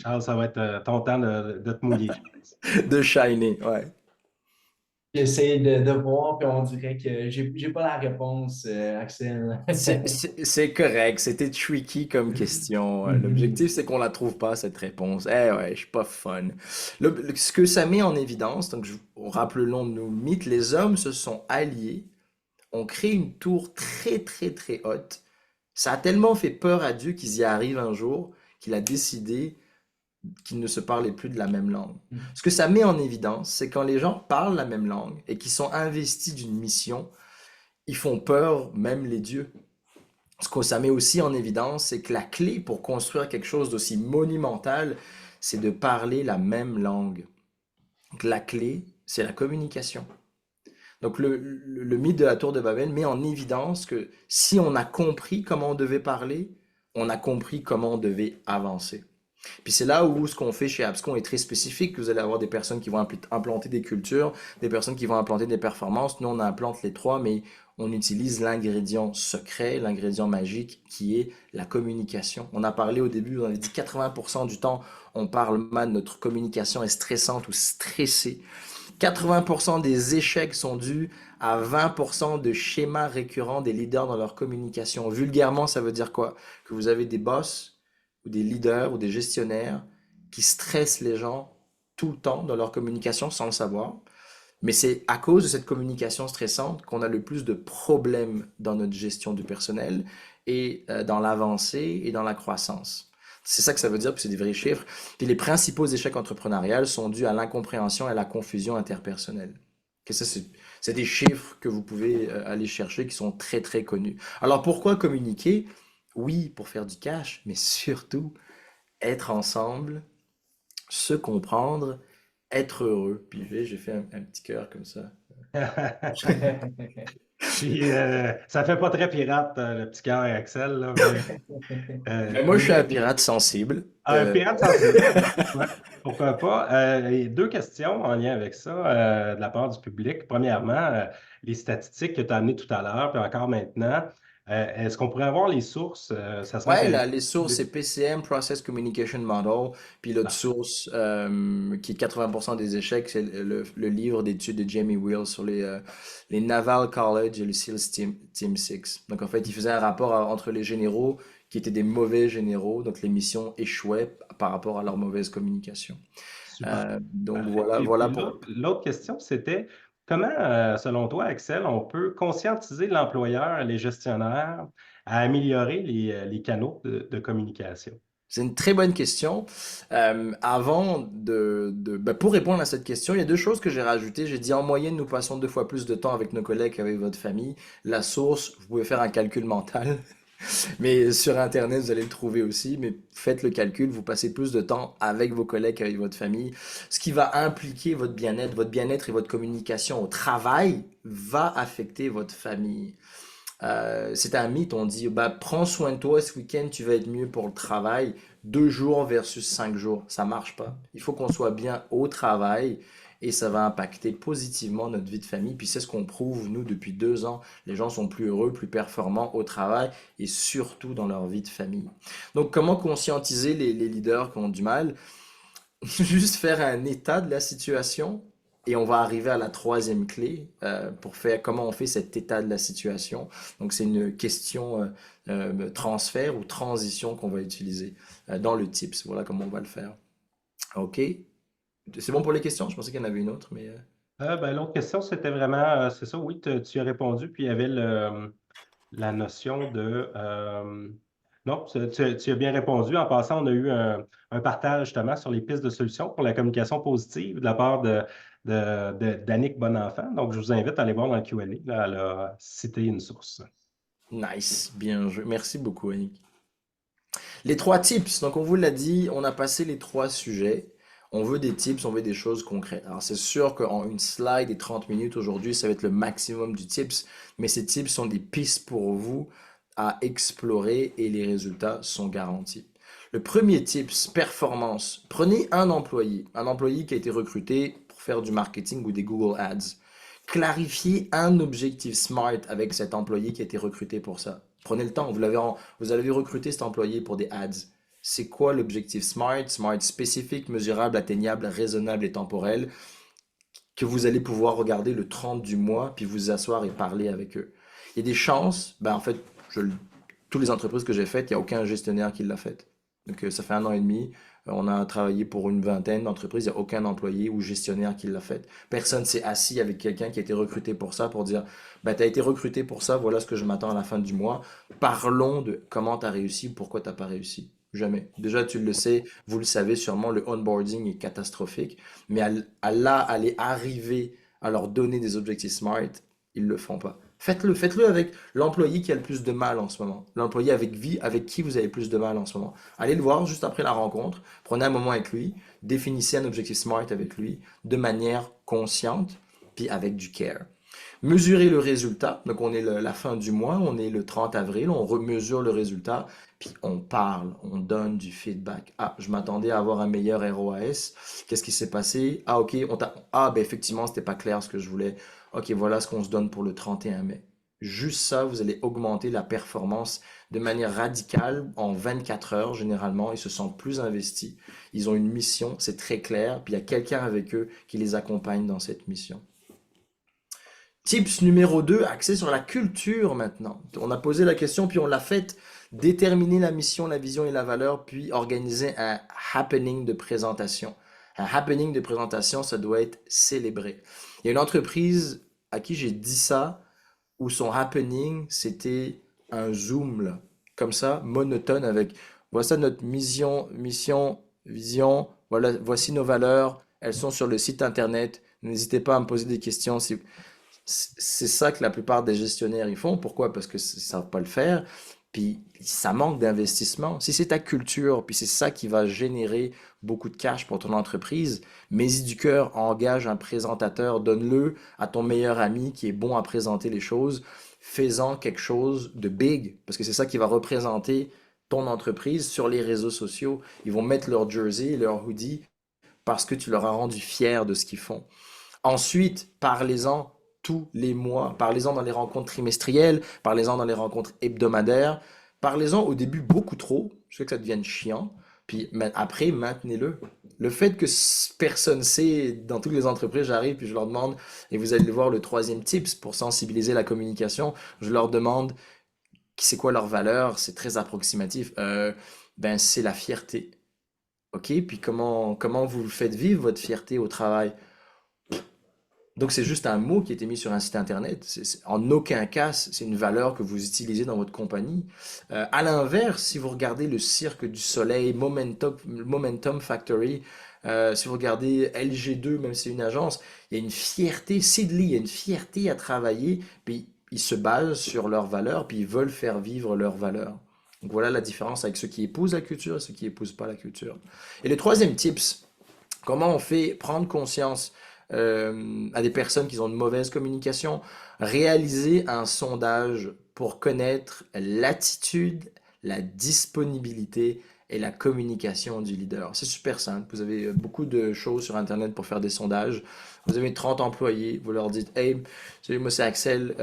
Charles, ça va être ton temps de te mouiller, je pense. De Shiny, ouais. J'essaie de voir, puis on dirait que j'ai pas la réponse, Axel. C'est correct, c'était tricky comme question. Mhm. L'objectif, c'est qu'on la trouve pas, cette réponse. Eh ouais, je suis pas fun. Ce que ça met en évidence, donc rappelons nous le mythe, les hommes se sont alliés, ont créé une tour très très très haute. Ça a tellement fait peur à Dieu qu'ils y arrivent un jour, qu'il a décidé qu'ils ne se parlaient plus de la même langue. Ce que ça met en évidence, c'est quand les gens parlent la même langue et qui sont investis d'une mission, ils font peur même les dieux. Ce que ça met aussi en évidence, c'est que la clé pour construire quelque chose d'aussi monumental, c'est de parler la même langue. Donc la clé, c'est la communication. Donc le mythe de la tour de Babel met en évidence que si on a compris comment on devait parler, on a compris comment on devait avancer. Puis c'est là où ce qu'on fait chez Abscon est très spécifique. Vous allez avoir des personnes qui vont implanter des cultures, des personnes qui vont implanter des performances. Nous, on implante les trois, mais on utilise l'ingrédient secret, l'ingrédient magique qui est la communication. On a parlé au début, on avait dit 80% du temps, on parle mal, notre communication est stressante ou stressée. 80% des échecs sont dus à 20% de schémas récurrents des leaders dans leur communication. Vulgairement, ça veut dire quoi? Que vous avez des boss ou des leaders ou des gestionnaires qui stressent les gens tout le temps dans leur communication sans le savoir. Mais c'est à cause de cette communication stressante qu'on a le plus de problèmes dans notre gestion du personnel et dans l'avancée et dans la croissance. C'est ça que ça veut dire, puis c'est des vrais chiffres. Puis les principaux échecs entrepreneuriaux sont dus à l'incompréhension et à la confusion interpersonnelle. Que ça, c'est des chiffres que vous pouvez aller chercher qui sont très très connus. Alors pourquoi communiquer? Oui, pour faire du cash, mais surtout être ensemble, se comprendre, être heureux. Puis j'ai fait un petit cœur comme ça. Puis, ça fait pas très pirate, le petit cœur et Axel, là, mais Mais moi, je suis un oui, pirate sensible. un pirate sensible. Ouais, pourquoi pas? Et deux questions en lien avec ça de la part du public. Premièrement, les statistiques que tu as amenées tout à l'heure, puis encore maintenant, Est-ce qu'on pourrait avoir les sources? Ça serait Ouais, intéressant. là, les sources, c'est PCM, Process Communication Model. Puis l'autre Parfait. source, qui est 80% des échecs, c'est le livre d'études de Jamie Wheal sur les Naval College et le SEALs Team 6. Donc, en fait, il faisait un rapport entre les généraux qui étaient des mauvais généraux, donc les missions échouaient par rapport à leur mauvaise communication. Super. Donc, Parfait. voilà Puis pour... l'autre question, c'était comment, selon toi, Axel, on peut conscientiser l'employeur et les gestionnaires à améliorer les canaux de communication? C'est une très bonne question. Pour répondre à cette question, il y a deux choses que j'ai rajoutées. J'ai dit en moyenne, nous passons 2 fois plus de temps avec nos collègues qu'avec votre famille. La source, vous pouvez faire un calcul mental, mais sur Internet, vous allez le trouver aussi. Mais faites le calcul, vous passez plus de temps avec vos collègues qu'avec votre famille, ce qui va impliquer votre bien-être. Votre bien-être et votre communication au travail va affecter votre famille. C'est un mythe, on dit, bah, prends soin de toi ce week-end, tu vas être mieux pour le travail. 2 jours versus 5 jours, ça marche pas. Il faut qu'on soit bien au travail et ça va impacter positivement notre vie de famille. Puis c'est ce qu'on prouve, nous, depuis 2 ans. Les gens sont plus heureux, plus performants au travail et surtout dans leur vie de famille. Donc, comment conscientiser les leaders qui ont du mal? Juste faire un état de la situation et on va arriver à la troisième clé pour faire comment on fait cet état de la situation. Donc c'est une question transfert ou transition qu'on va utiliser dans le tips. Voilà comment on va le faire. Ok. C'est bon pour les questions? Je pensais qu'il y en avait une autre, mais Ben, l'autre question, c'était vraiment, c'est ça, oui, tu as répondu, puis il y avait la notion de... non, tu as bien répondu. En passant, on a eu un partage justement sur les pistes de solutions pour la communication positive de la part d'Annick Bonenfant. Donc, je vous invite à aller voir dans le Q&A. Là, elle a cité une source. nice, bien joué. Merci beaucoup, Annick. Les 3 tips, donc on vous l'a dit, on a passé les 3 sujets. On veut des tips, on veut des choses concrètes. Alors c'est sûr qu'en une slide et 30 minutes aujourd'hui, ça va être le maximum du tips, mais ces tips sont des pistes pour vous à explorer et les résultats sont garantis. Le premier tips, performance. Prenez un employé qui a été recruté pour faire du marketing ou des Google Ads. Clarifiez un objectif SMART avec cet employé qui a été recruté pour ça. Prenez le temps, vous avez recruté cet employé pour des ads. C'est quoi l'objectif SMART? SMART spécifique, mesurable, atteignable, raisonnable et temporel, que vous allez pouvoir regarder le 30 du mois, puis vous asseoir et parler avec eux. Il y a des chances, ben en fait, toutes les entreprises que j'ai faites, il n'y a aucun gestionnaire qui l'a fait. Donc ça fait 1 an et demi, on a travaillé pour une vingtaine d'entreprises, il n'y a aucun employé ou gestionnaire qui l'a fait. Personne s'est assis avec quelqu'un qui a été recruté pour ça pour dire, bah, tu as été recruté pour ça, voilà ce que je m'attends à la fin du mois. Parlons de comment tu as réussi, pourquoi tu n'as pas réussi. Jamais. Déjà, tu le sais, vous le savez sûrement, le onboarding est catastrophique, mais aller arriver à leur donner des objectifs SMART, ils le font pas. Faites-le avec l'employé qui a le plus de mal en ce moment. L'employé avec qui vous avez le plus de mal en ce moment. Allez le voir juste après la rencontre. Prenez un moment avec lui. Définissez un objectif SMART avec lui de manière consciente, puis avec du care. Mesurer le résultat. Donc, on est la fin du mois, on est le 30 avril, on remesure le résultat, puis on parle, on donne du feedback. Ah, je m'attendais à avoir un meilleur ROAS. Qu'est-ce qui s'est passé? Ah, ok, ben effectivement, c'était pas clair ce que je voulais. Ok, voilà ce qu'on se donne pour le 31 mai. Juste ça, vous allez augmenter la performance de manière radicale en 24 heures. Généralement, ils se sentent plus investis. Ils ont une mission, c'est très clair. Puis il y a quelqu'un avec eux qui les accompagne dans cette mission. Tips numéro 2, axé sur la culture maintenant. On a posé la question, puis on l'a faite. Déterminer la mission, la vision et la valeur, puis organiser un happening de présentation. Un happening de présentation, ça doit être célébré. Il y a une entreprise à qui j'ai dit ça, où son happening, c'était un zoom, là. Comme ça, monotone, avec voici notre mission, vision, voilà, voici nos valeurs, elles sont sur le site internet. N'hésitez pas à me poser des questions si, c'est ça que la plupart des gestionnaires ils font. Pourquoi? Parce que ne savent pas le faire. Puis ça manque d'investissement. Si c'est ta culture, puis c'est ça qui va générer beaucoup de cash pour ton entreprise, mets-y du cœur, engage un présentateur, donne-le à ton meilleur ami qui est bon à présenter les choses, fais-en quelque chose de big, parce que c'est ça qui va représenter ton entreprise sur les réseaux sociaux. Ils vont mettre leur jersey, leur hoodie, parce que tu leur as rendu fier de ce qu'ils font. Ensuite, parlez-en tous les mois. Parlez-en dans les rencontres trimestrielles, parlez-en dans les rencontres hebdomadaires. Parlez-en au début beaucoup trop, je sais que ça devienne chiant. Puis après, maintenez-le. Le fait que personne sait, dans toutes les entreprises, j'arrive puis je leur demande, et vous allez le voir, le troisième tips pour sensibiliser la communication, je leur demande c'est quoi leur valeur, c'est très approximatif. Ben, c'est la fierté. OK? Puis comment vous faites vivre votre fierté au travail? Donc c'est juste un mot qui a été mis sur un site internet. En aucun cas, c'est une valeur que vous utilisez dans votre compagnie. À l'inverse, si vous regardez le Cirque du Soleil, Momentum Factory, si vous regardez LG2, même si c'est une agence, il y a une fierté, Sidley, il y a une fierté à travailler, puis ils se basent sur leurs valeurs, puis ils veulent faire vivre leurs valeurs. Donc voilà la différence avec ceux qui épousent la culture et ceux qui épousent pas la culture. Et le troisième tips, comment on fait prendre conscience à des personnes qui ont une mauvaise communication? Réaliser un sondage pour connaître l'attitude, la disponibilité et la communication du leader. C'est super simple. Vous avez beaucoup de choses sur Internet pour faire des sondages. Vous avez 30 employés, vous leur dites, hey, salut, moi c'est Axel,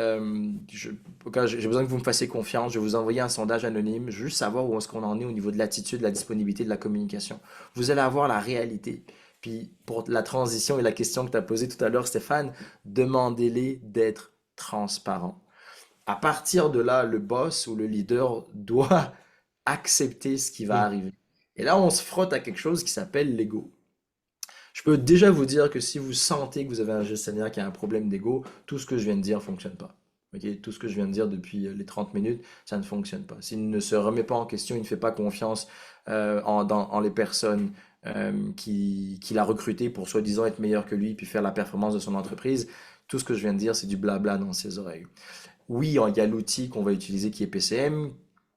quand j'ai besoin que vous me fassiez confiance, je vais vous envoyer un sondage anonyme, je veux juste savoir où est-ce qu'on en est au niveau de l'attitude, de la disponibilité, de la communication. Vous allez avoir la réalité. Puis pour la transition et la question que tu as posée tout à l'heure, Stéphane, demandez-les d'être transparents. À partir de là, le boss ou le leader doit accepter ce qui va Mm. arriver. Et là, on se frotte à quelque chose qui s'appelle l'ego. Je peux déjà vous dire que si vous sentez que vous avez un gestionnaire qui a un problème d'ego, tout ce que je viens de dire ne fonctionne pas. Ok. Tout ce que je viens de dire depuis les 30 minutes, ça ne fonctionne pas. S'il ne se remet pas en question, il ne fait pas confiance en les personnes qu'il a recrutées pour soi-disant être meilleur que lui puis faire la performance de son entreprise, tout ce que je viens de dire, c'est du blabla dans ses oreilles. Oui, il y a l'outil qu'on va utiliser qui est PCM,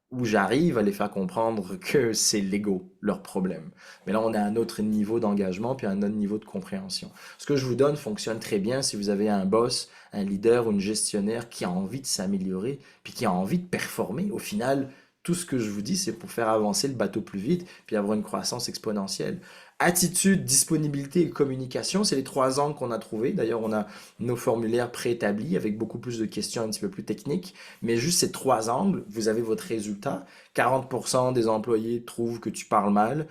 où j'arrive à les faire comprendre que c'est l'ego, leur problème. Mais là, on a un autre niveau d'engagement, puis un autre niveau de compréhension. Ce que je vous donne fonctionne très bien si vous avez un boss, un leader ou une gestionnaire qui a envie de s'améliorer, puis qui a envie de performer. Au final, tout ce que je vous dis, c'est pour faire avancer le bateau plus vite, puis avoir une croissance exponentielle. Attitude, disponibilité et communication, c'est les trois angles qu'on a trouvés. D'ailleurs, on a nos formulaires préétablis avec beaucoup plus de questions un petit peu plus techniques. Mais juste ces trois angles, vous avez votre résultat. 40% des employés trouvent que tu parles mal.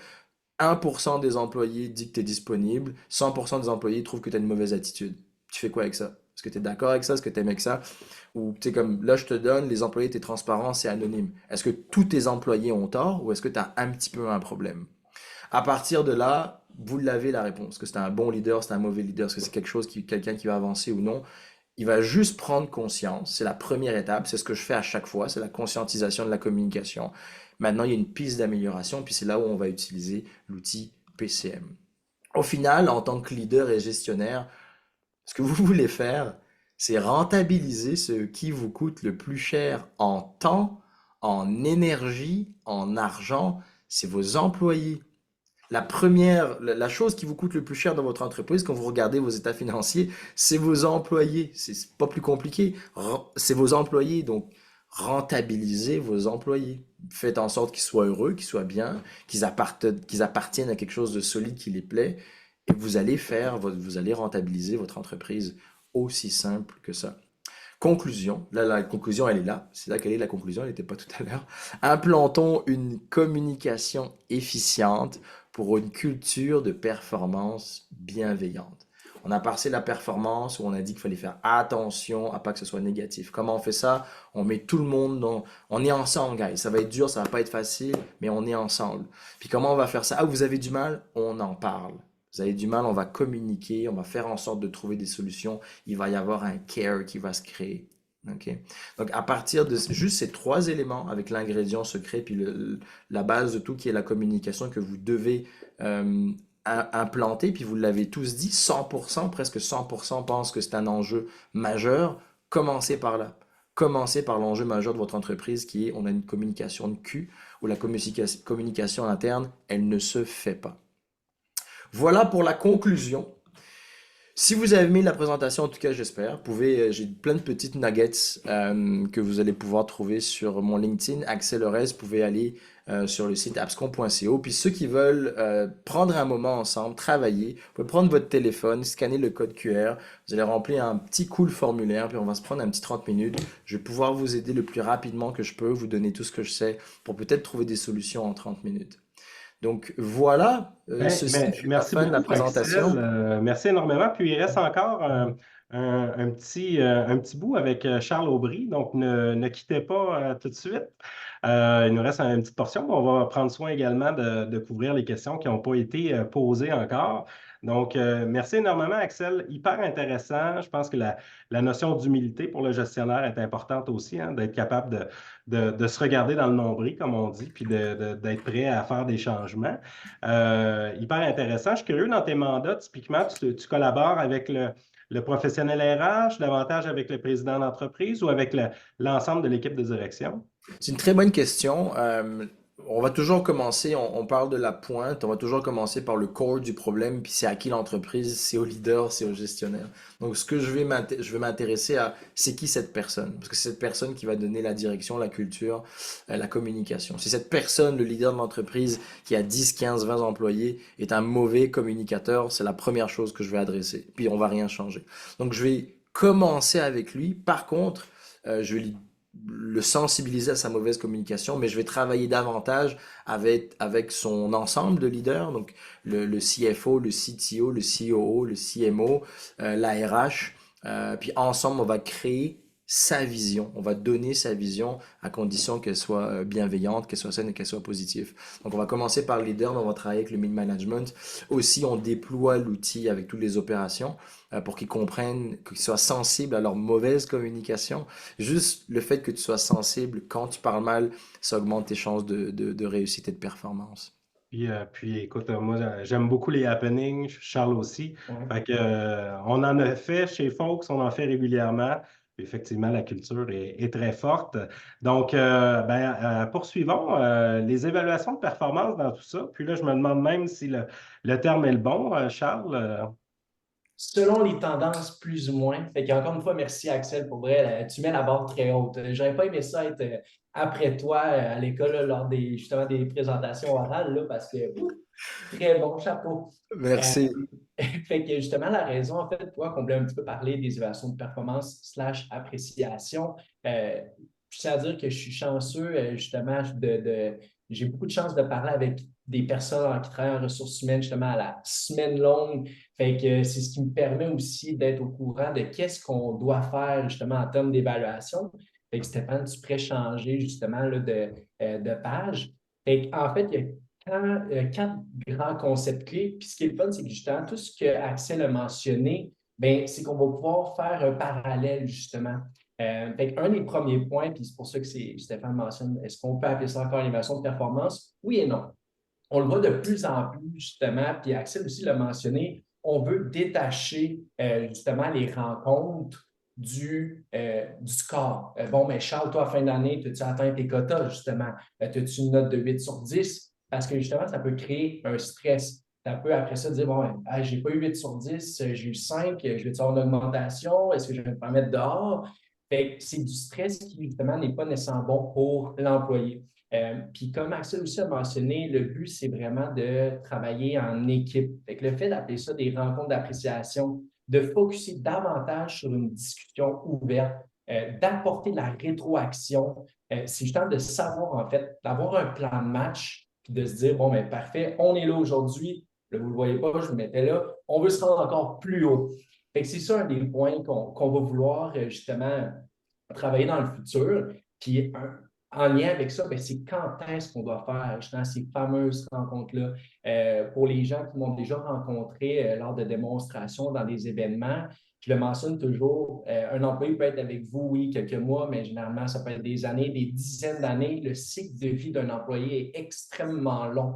1% des employés dit que tu es disponible. 100% des employés trouvent que tu as une mauvaise attitude. Tu fais quoi avec ça? Est-ce que tu es d'accord avec ça? Est-ce que tu aimes avec ça? Ou tu sais, comme là, je te donne, les employés, tu es transparent, c'est anonyme. Est-ce que tous tes employés ont tort ou est-ce que tu as un petit peu un problème? À partir de là, vous l'avez la réponse. Est-ce que c'est un bon leader, c'est un mauvais leader? Est-ce que c'est quelqu'un qui va avancer ou non? Il va juste prendre conscience. C'est la première étape. C'est ce que je fais à chaque fois. C'est la conscientisation de la communication. Maintenant, il y a une piste d'amélioration. Puis c'est là où on va utiliser l'outil PCM. Au final, en tant que leader et gestionnaire, ce que vous voulez faire, c'est rentabiliser ce qui vous coûte le plus cher en temps, en énergie, en argent. C'est vos employés. La chose qui vous coûte le plus cher dans votre entreprise quand vous regardez vos états financiers, c'est vos employés. C'est pas plus compliqué. C'est vos employés. Donc, rentabilisez vos employés. Faites en sorte qu'ils soient heureux, qu'ils soient bien, qu'ils appartiennent à quelque chose de solide qui les plaît. Et vous allez rentabiliser votre entreprise aussi simple que ça. Conclusion, là la conclusion elle est là, c'est là qu'elle est la conclusion, elle n'était pas tout à l'heure. Implantons une communication efficiente pour une culture de performance bienveillante. On a passé la performance où on a dit qu'il fallait faire attention à pas que ce soit négatif. Comment on fait ça? On met tout le monde dans... On est ensemble, guys. Ça va être dur, ça va pas être facile, mais on est ensemble. Puis comment on va faire ça? Ah, vous avez du mal? On en parle. Vous avez du mal, on va communiquer, on va faire en sorte de trouver des solutions. Il va y avoir un care qui va se créer. Okay? Donc, à partir de juste ces trois éléments, avec l'ingrédient secret, puis la base de tout qui est la communication que vous devez implanter, puis vous l'avez tous dit, 100%, presque 100% pensent que c'est un enjeu majeur. Commencez par là. Commencez par l'enjeu majeur de votre entreprise qui est, on a une communication de cul, où la communication interne, elle ne se fait pas. Voilà pour la conclusion. Si vous avez aimé la présentation, en tout cas, j'espère, j'ai plein de petites nuggets que vous allez pouvoir trouver sur mon LinkedIn. Axel Orez, vous pouvez aller sur le site abscon.co. Puis ceux qui veulent prendre un moment ensemble, travailler, vous pouvez prendre votre téléphone, scanner le code QR, vous allez remplir un petit cool formulaire, puis on va se prendre un petit 30 minutes. Je vais pouvoir vous aider le plus rapidement que je peux, vous donner tout ce que je sais pour peut-être trouver des solutions en 30 minutes. Donc voilà, ceci fut la Merci fin de la beaucoup, Axel. présentation. Merci énormément. Puis il reste encore un petit bout avec Charles Aubry, donc ne quittez pas tout de suite. Il nous reste une petite portion. On va prendre soin également de couvrir les questions qui n'ont pas été posées encore. Donc, merci énormément, Axel. Hyper intéressant. Je pense que la notion d'humilité pour le gestionnaire est importante aussi, hein, d'être capable de se regarder dans le nombril, comme on dit, puis d'être prêt à faire des changements. Hyper intéressant. Je suis curieux, dans tes mandats, typiquement, tu collabores avec le professionnel RH, davantage avec le président d'entreprise ou avec l'ensemble de l'équipe de direction? C'est une très bonne question. On va toujours commencer, on parle de la pointe, on va toujours commencer par le core du problème, puis c'est à qui l'entreprise, c'est au leader, c'est au gestionnaire. Donc ce que je vais m'intéresser à, c'est qui cette personne? Parce que c'est cette personne qui va donner la direction, la culture, la communication. Si cette personne, le leader de l'entreprise, qui a 10, 15, 20 employés, est un mauvais communicateur, c'est la première chose que je vais adresser. Puis on va rien changer. Donc je vais commencer avec lui. Par contre, je vais le sensibiliser à sa mauvaise communication, mais je vais travailler davantage avec son ensemble de leaders, donc le CFO, le CTO, le COO, le CMO, la RH. Puis ensemble, on va créer sa vision, on va donner sa vision à condition qu'elle soit bienveillante, qu'elle soit saine et qu'elle soit positive. Donc on va commencer par le leader, mais on va travailler avec le mid-management. Aussi, on déploie l'outil avec toutes les opérations pour qu'ils comprennent, qu'ils soient sensibles à leur mauvaise communication. Juste le fait que tu sois sensible quand tu parles mal, ça augmente tes chances de réussite et de performance. Puis écoute, moi, j'aime beaucoup les happenings, Charles aussi. Ouais. Fait que, on en a fait chez Folks, on en fait régulièrement. Puis effectivement, la culture est très forte. Donc, poursuivons les évaluations de performance dans tout ça. Puis là, je me demande même si le terme est le bon, Charles. Selon les tendances, plus ou moins. Fait qu'encore une fois, merci Axel pour vrai. Tu mets la barre très haute. J'aurais pas aimé ça être après toi à l'école là, lors des justement des présentations orales là, parce que très bon chapeau. Euh, Merci. fait que justement, la raison, en fait, toi, qu'on voulait un petit peu parler des évaluations de performance slash appréciation, je tiens à dire que je suis chanceux, justement, j'ai beaucoup de chance de parler avec des personnes qui travaillent en ressources humaines, justement, à la semaine longue. Fait que c'est ce qui me permet aussi d'être au courant de qu'est-ce qu'on doit faire, justement, en termes d'évaluation. Fait que Stéphane, tu pourrais changer, justement, là, de page. Fait en fait, il y a quatre grands concepts clés. Puis ce qui est le fun, c'est que justement, tout ce que Axel a mentionné, ben, c'est qu'on va pouvoir faire un parallèle, justement. Un des premiers points, puis c'est pour ça que Stéphane mentionne, est-ce qu'on peut appeler ça encore l'évaluation de performance? Oui et non. On le voit de plus en plus, justement, puis Axel aussi l'a mentionné, on veut détacher justement les rencontres du score. Bon, mais Charles, toi, à fin d'année, as-tu atteint tes quotas, justement? As-tu une note de 8 sur 10? Parce que justement, ça peut créer un stress. Ça peut après ça dire, bon, ben, j'ai pas eu 8 sur 10, j'ai eu 5, je vais-tu avoir une augmentation? Est-ce que je vais me permettre dehors? Fait que c'est du stress qui, justement, n'est pas nécessairement bon pour l'employé. Puis comme Axel aussi a mentionné, le but, c'est vraiment de travailler en équipe. Fait que le fait d'appeler ça des rencontres d'appréciation, de focuser davantage sur une discussion ouverte, d'apporter de la rétroaction, c'est justement de savoir, en fait, d'avoir un plan de match, puis de se dire, bon, bien, parfait, on est là aujourd'hui, là, vous ne le voyez pas, je vous mettais là, on veut se rendre encore plus haut. Fait que c'est ça un des points qu'on va vouloir justement travailler dans le futur. Puis en lien avec ça, ben, c'est quand est-ce qu'on doit faire justement ces fameuses rencontres-là. Pour les gens qui m'ont déjà rencontré lors de démonstrations dans des événements, je le mentionne toujours, un employé peut être avec vous, oui, quelques mois, mais généralement, ça peut être des années, des dizaines d'années. Le cycle de vie d'un employé est extrêmement long.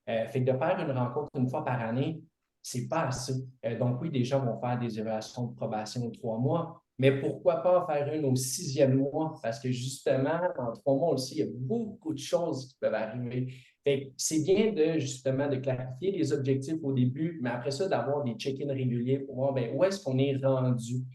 Fait que de faire une rencontre une fois par année, c'est pas assez. Donc oui, des gens vont faire des évaluations de probation de 3 mois, Mais pourquoi pas en faire une au 6e mois? Parce que justement, en 3 mois aussi, il y a beaucoup de choses qui peuvent arriver. Fait que c'est bien de justement de clarifier les objectifs au début, mais après ça, d'avoir des check-ins réguliers pour voir ben, où est-ce qu'on est rendu.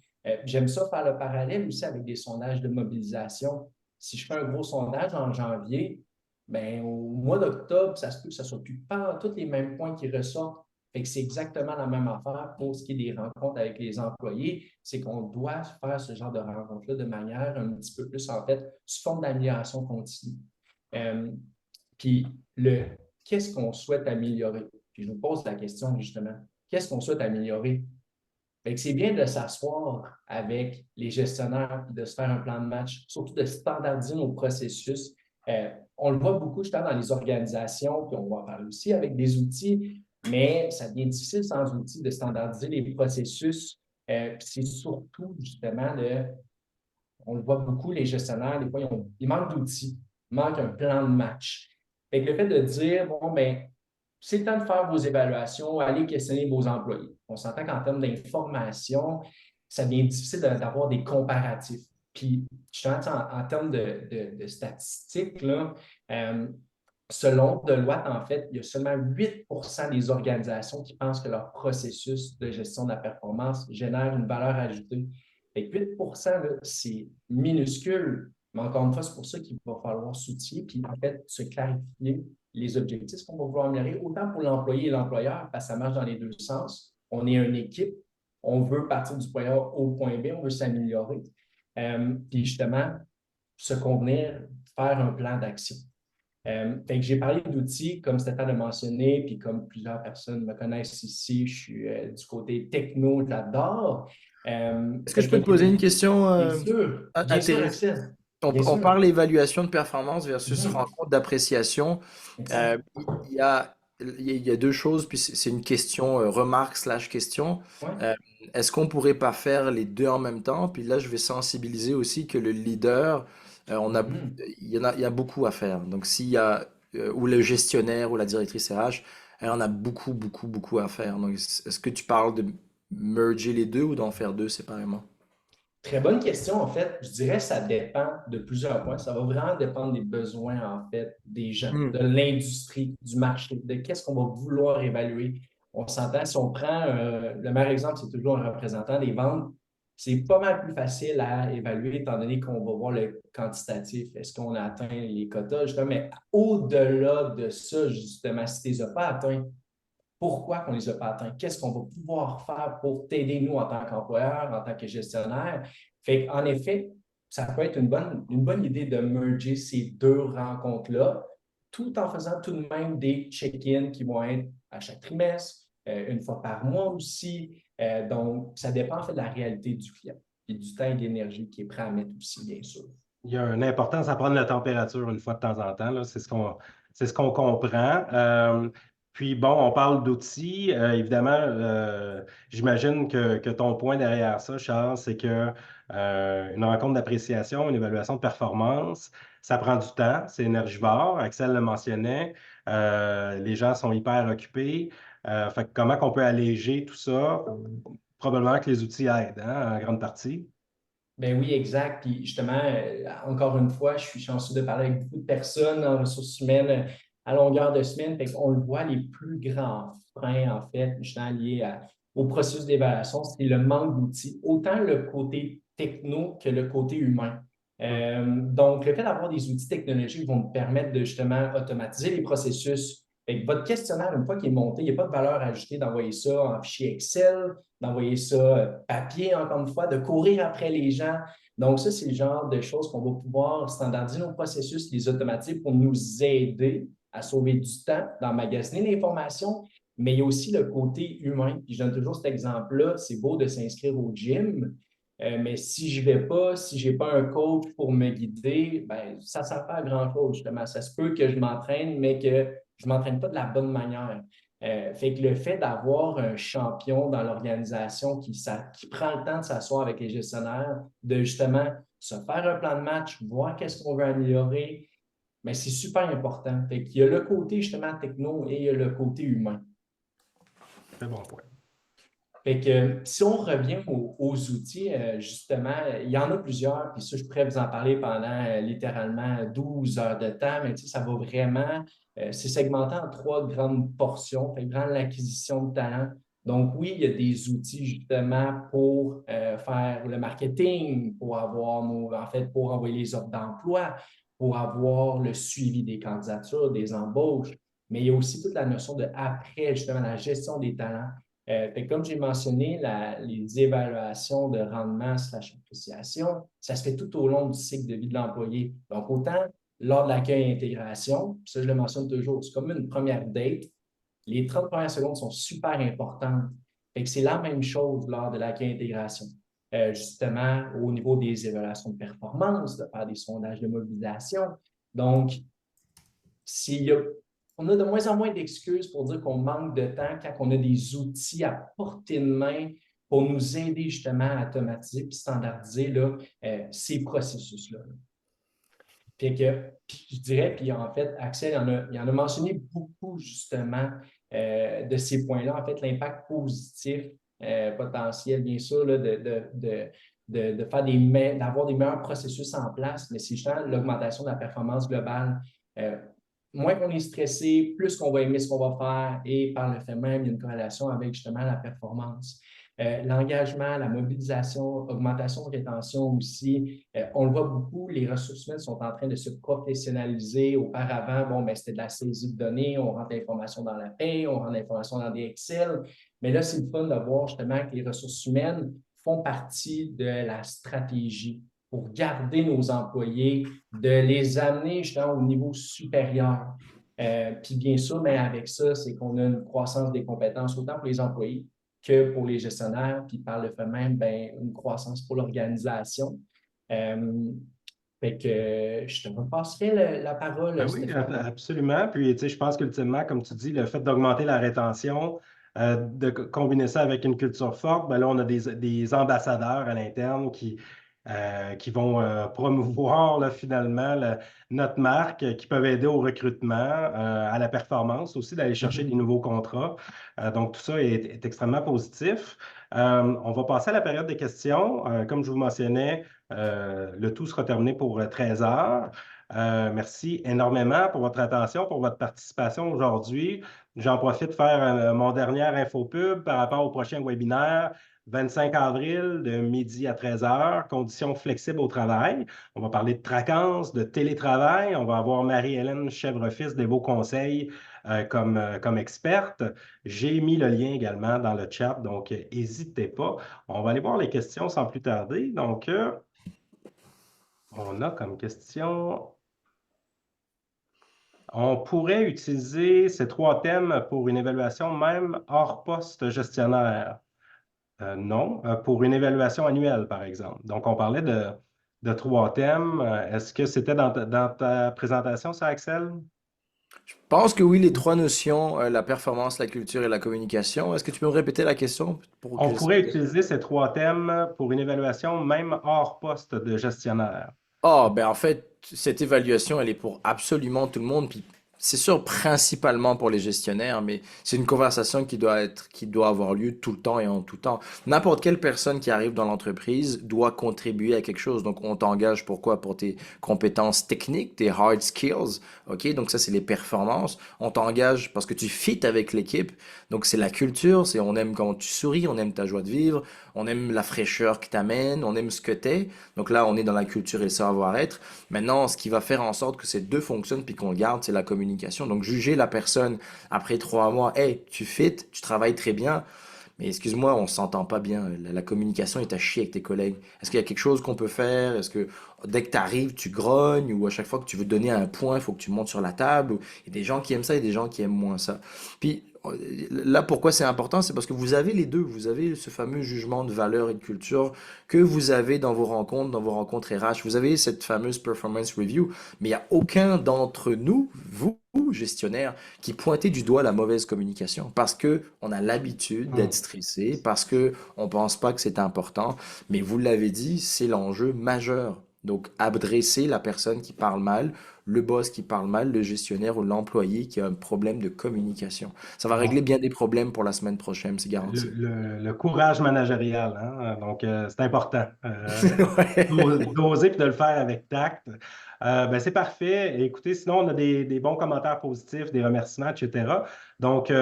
J'aime ça faire le parallèle aussi avec des sondages de mobilisation. Si je fais un gros sondage en janvier, ben, au mois d'octobre, ça se peut que ce ne soit plus pas tous les mêmes points qui ressortent. Fait que c'est exactement la même affaire pour ce qui est des rencontres avec les employés. C'est qu'on doit faire ce genre de rencontre-là de manière un petit peu plus, en fait, sous forme d'amélioration continue. Euh, Puis, qu'est-ce qu'on souhaite améliorer? Puis, je vous pose la question, justement. Qu'est-ce qu'on souhaite améliorer? Fait que c'est bien de s'asseoir avec les gestionnaires et de se faire un plan de match, surtout de standardiser nos processus. On le voit beaucoup, justement, dans les organisations, puis on va en parler aussi avec des outils, mais ça devient difficile sans outils de standardiser les processus. Puis c'est surtout, justement, on le voit beaucoup, les gestionnaires, des fois, ils manquent d'outils, ils manquent un plan de match. Fait que le fait de dire, bon, ben, c'est le temps de faire vos évaluations, aller questionner vos employés. On s'entend qu'en termes d'information, ça devient difficile d'avoir des comparatifs. Puis, en termes de statistiques, là, selon Deloitte, en fait, il y a seulement 8% des organisations qui pensent que leur processus de gestion de la performance génère une valeur ajoutée. Fait que 8%, c'est minuscule, mais encore une fois, c'est pour ça qu'il va falloir s'outiller puis en fait se clarifier les objectifs qu'on va vouloir améliorer, autant pour l'employé et l'employeur, parce que ça marche dans les deux sens. On est une équipe, on veut partir du point A au point B, on veut s'améliorer. Puis justement, se convenir, faire un plan d'action. Fait que j'ai parlé d'outils, comme Stéphane l'a mentionné, puis comme plusieurs personnes me connaissent ici, je suis du côté techno, j'adore. Est-ce que Fait je peux te poser une question bien sûr, intéressante? Axel, On, bien on sûr. parle évaluation de performance versus Mhm. rencontre d'appréciation. Exact. Il y a deux choses, puis c'est une question, remarque slash question. Ouais. Euh, Est-ce qu'on pourrait pas faire les deux en même temps? Puis là, je vais sensibiliser aussi que le leader, Mhm. il y a beaucoup à faire. Donc, s'il y a, ou le gestionnaire ou la directrice RH, elle en a beaucoup, beaucoup, beaucoup à faire. Donc, est-ce que tu parles de merger les deux ou d'en faire deux séparément? Très bonne question, en fait. Je dirais que ça dépend de plusieurs points. Ça va vraiment dépendre des besoins, en fait, des gens, Hmm. de l'industrie, du marché, de qu'est-ce qu'on va vouloir évaluer. On s'entend, si on prend le meilleur exemple, c'est toujours un représentant des ventes. C'est pas mal plus facile à évaluer étant donné qu'on va voir le quantitatif. Est-ce qu'on a atteint les quotas, justement, mais au-delà de ça, justement, si tu ne les as pas atteints, pourquoi on ne les a pas atteints, qu'est-ce qu'on va pouvoir faire pour t'aider, nous, en tant qu'employeur, en tant que gestionnaire. Fait qu'en effet, ça peut être une bonne idée de merger ces deux rencontres-là, tout en faisant tout de même des check-ins qui vont être à chaque trimestre, une fois par mois aussi. Donc, ça dépend en fait de la réalité du client et du temps et de l'énergie qui est prêt à mettre aussi, bien sûr. Il y a une importance à prendre la température une fois de temps en temps, là. C'est ce qu'on comprend. Puis bon, on parle d'outils. Évidemment, j'imagine que ton point derrière ça, Charles, c'est que une rencontre d'appréciation, une évaluation de performance, ça prend du temps, c'est énergivore. Axel le mentionnait. Les gens sont hyper occupés. Fait que comment qu'on peut alléger tout ça? Probablement que les outils aident, hein, en grande partie. Ben oui, exact. Puis justement, encore une fois, je suis chanceux de parler avec beaucoup de personnes en ressources humaines à longueur de semaine. Fait qu'on le voit, les plus grands freins, en fait, justement liés au processus d'évaluation, c'est le manque d'outils, autant le côté techno que le côté humain. Donc, le fait d'avoir des outils technologiques vont nous permettre de justement automatiser les processus. Fait que votre questionnaire, une fois qu'il est monté, il n'y a pas de valeur ajoutée d'envoyer ça en fichier Excel, d'envoyer ça papier, encore une fois, de courir après les gens. Donc, ça, c'est le genre de choses qu'on va pouvoir standardiser nos processus, les automatiser pour nous aider à sauver du temps, d'emmagasiner l'information, mais il y a aussi le côté humain. Puis je donne toujours cet exemple-là, c'est beau de s'inscrire au gym, mais si je ne vais pas, si je n'ai pas un coach pour me guider, ben, ça ne sert pas à grand-chose, justement. Ça se peut que je m'entraîne, mais que je ne m'entraîne pas de la bonne manière. Fait que le fait d'avoir un champion dans l'organisation qui prend le temps de s'asseoir avec les gestionnaires, de justement se faire un plan de match, voir qu'est-ce qu'on veut améliorer, mais c'est super important. Fait qu'il y a le côté justement techno et il y a le côté humain. Très bon point. Fait que si on revient aux outils, justement, il y en a plusieurs, puis ça, je pourrais vous en parler pendant littéralement 12 heures de temps, mais tu sais, ça va vraiment, c'est segmenté en trois grandes portions. Fait que vraiment l'acquisition de talent. Donc oui, il y a des outils justement pour faire le marketing, pour avoir en fait, pour envoyer les offres d'emploi, pour avoir le suivi des candidatures, des embauches, mais il y a aussi toute la notion de après, justement, la gestion des talents. Comme j'ai mentionné, les évaluations de rendement slash appréciation, ça se fait tout au long du cycle de vie de l'employé. Donc, autant lors de l'accueil et intégration, ça je le mentionne toujours, c'est comme une première date, les 30 premières secondes sont super importantes. C'est la même chose lors de l'accueil et intégration. Justement, au niveau des évaluations de performance, de faire des sondages de mobilisation. Donc, s'il y a on a de moins en moins d'excuses pour dire qu'on manque de temps quand on a des outils à portée de main pour nous aider justement à automatiser et standardiser là, ces processus-là. Puis je dirais, puis en fait, Axel il en a mentionné beaucoup justement de ces points-là. En fait, l'impact positif potentiel, bien sûr, là, de faire d'avoir des meilleurs processus en place, mais c'est justement l'augmentation de la performance globale. Euh, Moins qu'on est stressé, plus qu'on va aimer ce qu'on va faire et par le fait même, il y a une corrélation avec justement la performance. L'engagement, la mobilisation, augmentation de rétention aussi. On le voit beaucoup, les ressources humaines sont en train de se professionnaliser. Auparavant, bon, ben, c'était de la saisie de données, on rentre l'information dans la paie, on rentre l'information dans des Excel. Mais là, c'est le fun de voir justement que les ressources humaines font partie de la stratégie pour garder nos employés, de les amener justement au niveau supérieur. Puis bien sûr, mais avec ça, c'est qu'on a une croissance des compétences autant pour les employés que pour les gestionnaires, puis par le fait même, ben, une croissance pour l'organisation. Fait que je te repasserai la parole, Ben oui, Stéphane. absolument. Puis, tu sais, je pense qu'ultimement, comme tu dis, le fait d'augmenter la rétention, de combiner ça avec une culture forte, ben là, on a des ambassadeurs à l'interne qui vont promouvoir là, finalement notre marque, qui peuvent aider au recrutement, à la performance aussi, d'aller chercher des Mhm. nouveaux contrats. Donc, tout ça est extrêmement positif. On va passer à la période des questions. Comme je vous mentionnais, le tout sera terminé pour 13 heures. Merci énormément pour votre attention, pour votre participation aujourd'hui. J'en profite de faire mon dernière infopub par rapport au prochain webinaire, 25 avril, de midi à 13 heures, conditions flexibles au travail. On va parler de traquance, de télétravail. On va avoir Marie-Hélène Chèvrefils des Beaux Conseils comme experte. J'ai mis le lien également dans le chat, donc n'hésitez pas. On va aller voir les questions sans plus tarder. Donc, on a comme question. On pourrait utiliser ces trois thèmes pour une évaluation même hors poste gestionnaire. Non, pour une évaluation annuelle, par exemple. Donc, on parlait de trois thèmes. Est-ce que c'était dans ta présentation, ça, Axel? Je pense que oui, les trois notions, la performance, la culture et la communication. Est-ce que tu peux me répéter la question pour On que pourrait utiliser ces trois thèmes pour une évaluation même hors poste de gestionnaire. Oh, ben en fait, cette évaluation, elle est pour absolument tout le monde. Puis c'est sûr, principalement pour les gestionnaires, mais c'est une conversation qui doit avoir lieu tout le temps et en tout temps. N'importe quelle personne qui arrive dans l'entreprise doit contribuer à quelque chose. Donc, on t'engage pour quoi? Pour tes compétences techniques, tes hard skills. OK? Donc, ça, c'est les performances. On t'engage parce que tu fit avec l'équipe. Donc, c'est la culture. C'est on aime quand tu souris, on aime ta joie de vivre, on aime la fraîcheur que t'amènes, on aime ce que t'es. Donc là, on est dans la culture et le savoir-être. Maintenant, ce qui va faire en sorte que ces deux fonctionnent puis qu'on le garde, c'est la communication. Donc, juger la personne après 3 mois, hey, tu fit, tu travailles très bien, mais excuse-moi, on s'entend pas bien. La communication est à chier avec tes collègues. Est-ce qu'il y a quelque chose qu'on peut faire? Est-ce que dès que tu arrives, tu grognes ou à chaque fois que tu veux donner un point, il faut que tu montes sur la table? Il y a des gens qui aiment ça et des gens qui aiment moins ça. Puis là, pourquoi c'est important? C'est parce que vous avez les deux. Vous avez ce fameux jugement de valeur et de culture que vous avez dans vos rencontres RH. Vous avez cette fameuse performance review, mais il n'y a aucun d'entre nous, vous, gestionnaires, qui pointait du doigt la mauvaise communication parce que on a l'habitude d'être Hmm. stressé, parce que on pense pas que c'est important, mais vous l'avez dit, c'est l'enjeu majeur. Donc, adresser la personne qui parle mal, le boss qui parle mal, le gestionnaire ou l'employé qui a un problème de communication. Ça va régler Bon, bien des problèmes pour la semaine prochaine, c'est le, garanti. le courage managérial, hein? Donc, c'est important. Ouais. D'oser puis de le faire avec tact. Ben, c'est parfait. Écoutez, sinon, on a des bons commentaires positifs, des remerciements, etc. Donc,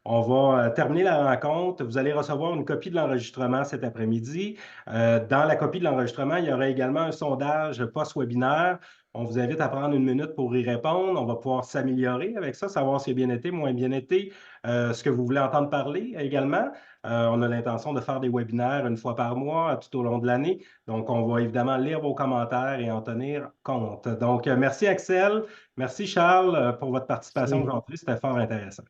on va terminer la rencontre. Vous allez recevoir une copie de l'enregistrement cet après-midi. Dans la copie de l'enregistrement, il y aura également un sondage post-webinaire. On vous invite à prendre une minute pour y répondre. On va pouvoir s'améliorer avec ça, savoir si a bien été, moins bien été, ce que vous voulez entendre parler également. On a l'intention de faire des webinaires une fois par mois tout au long de l'année. Donc, on va évidemment lire vos commentaires et en tenir compte. Donc, merci Axel, merci Charles pour votre participation Oui. aujourd'hui. C'était fort intéressant.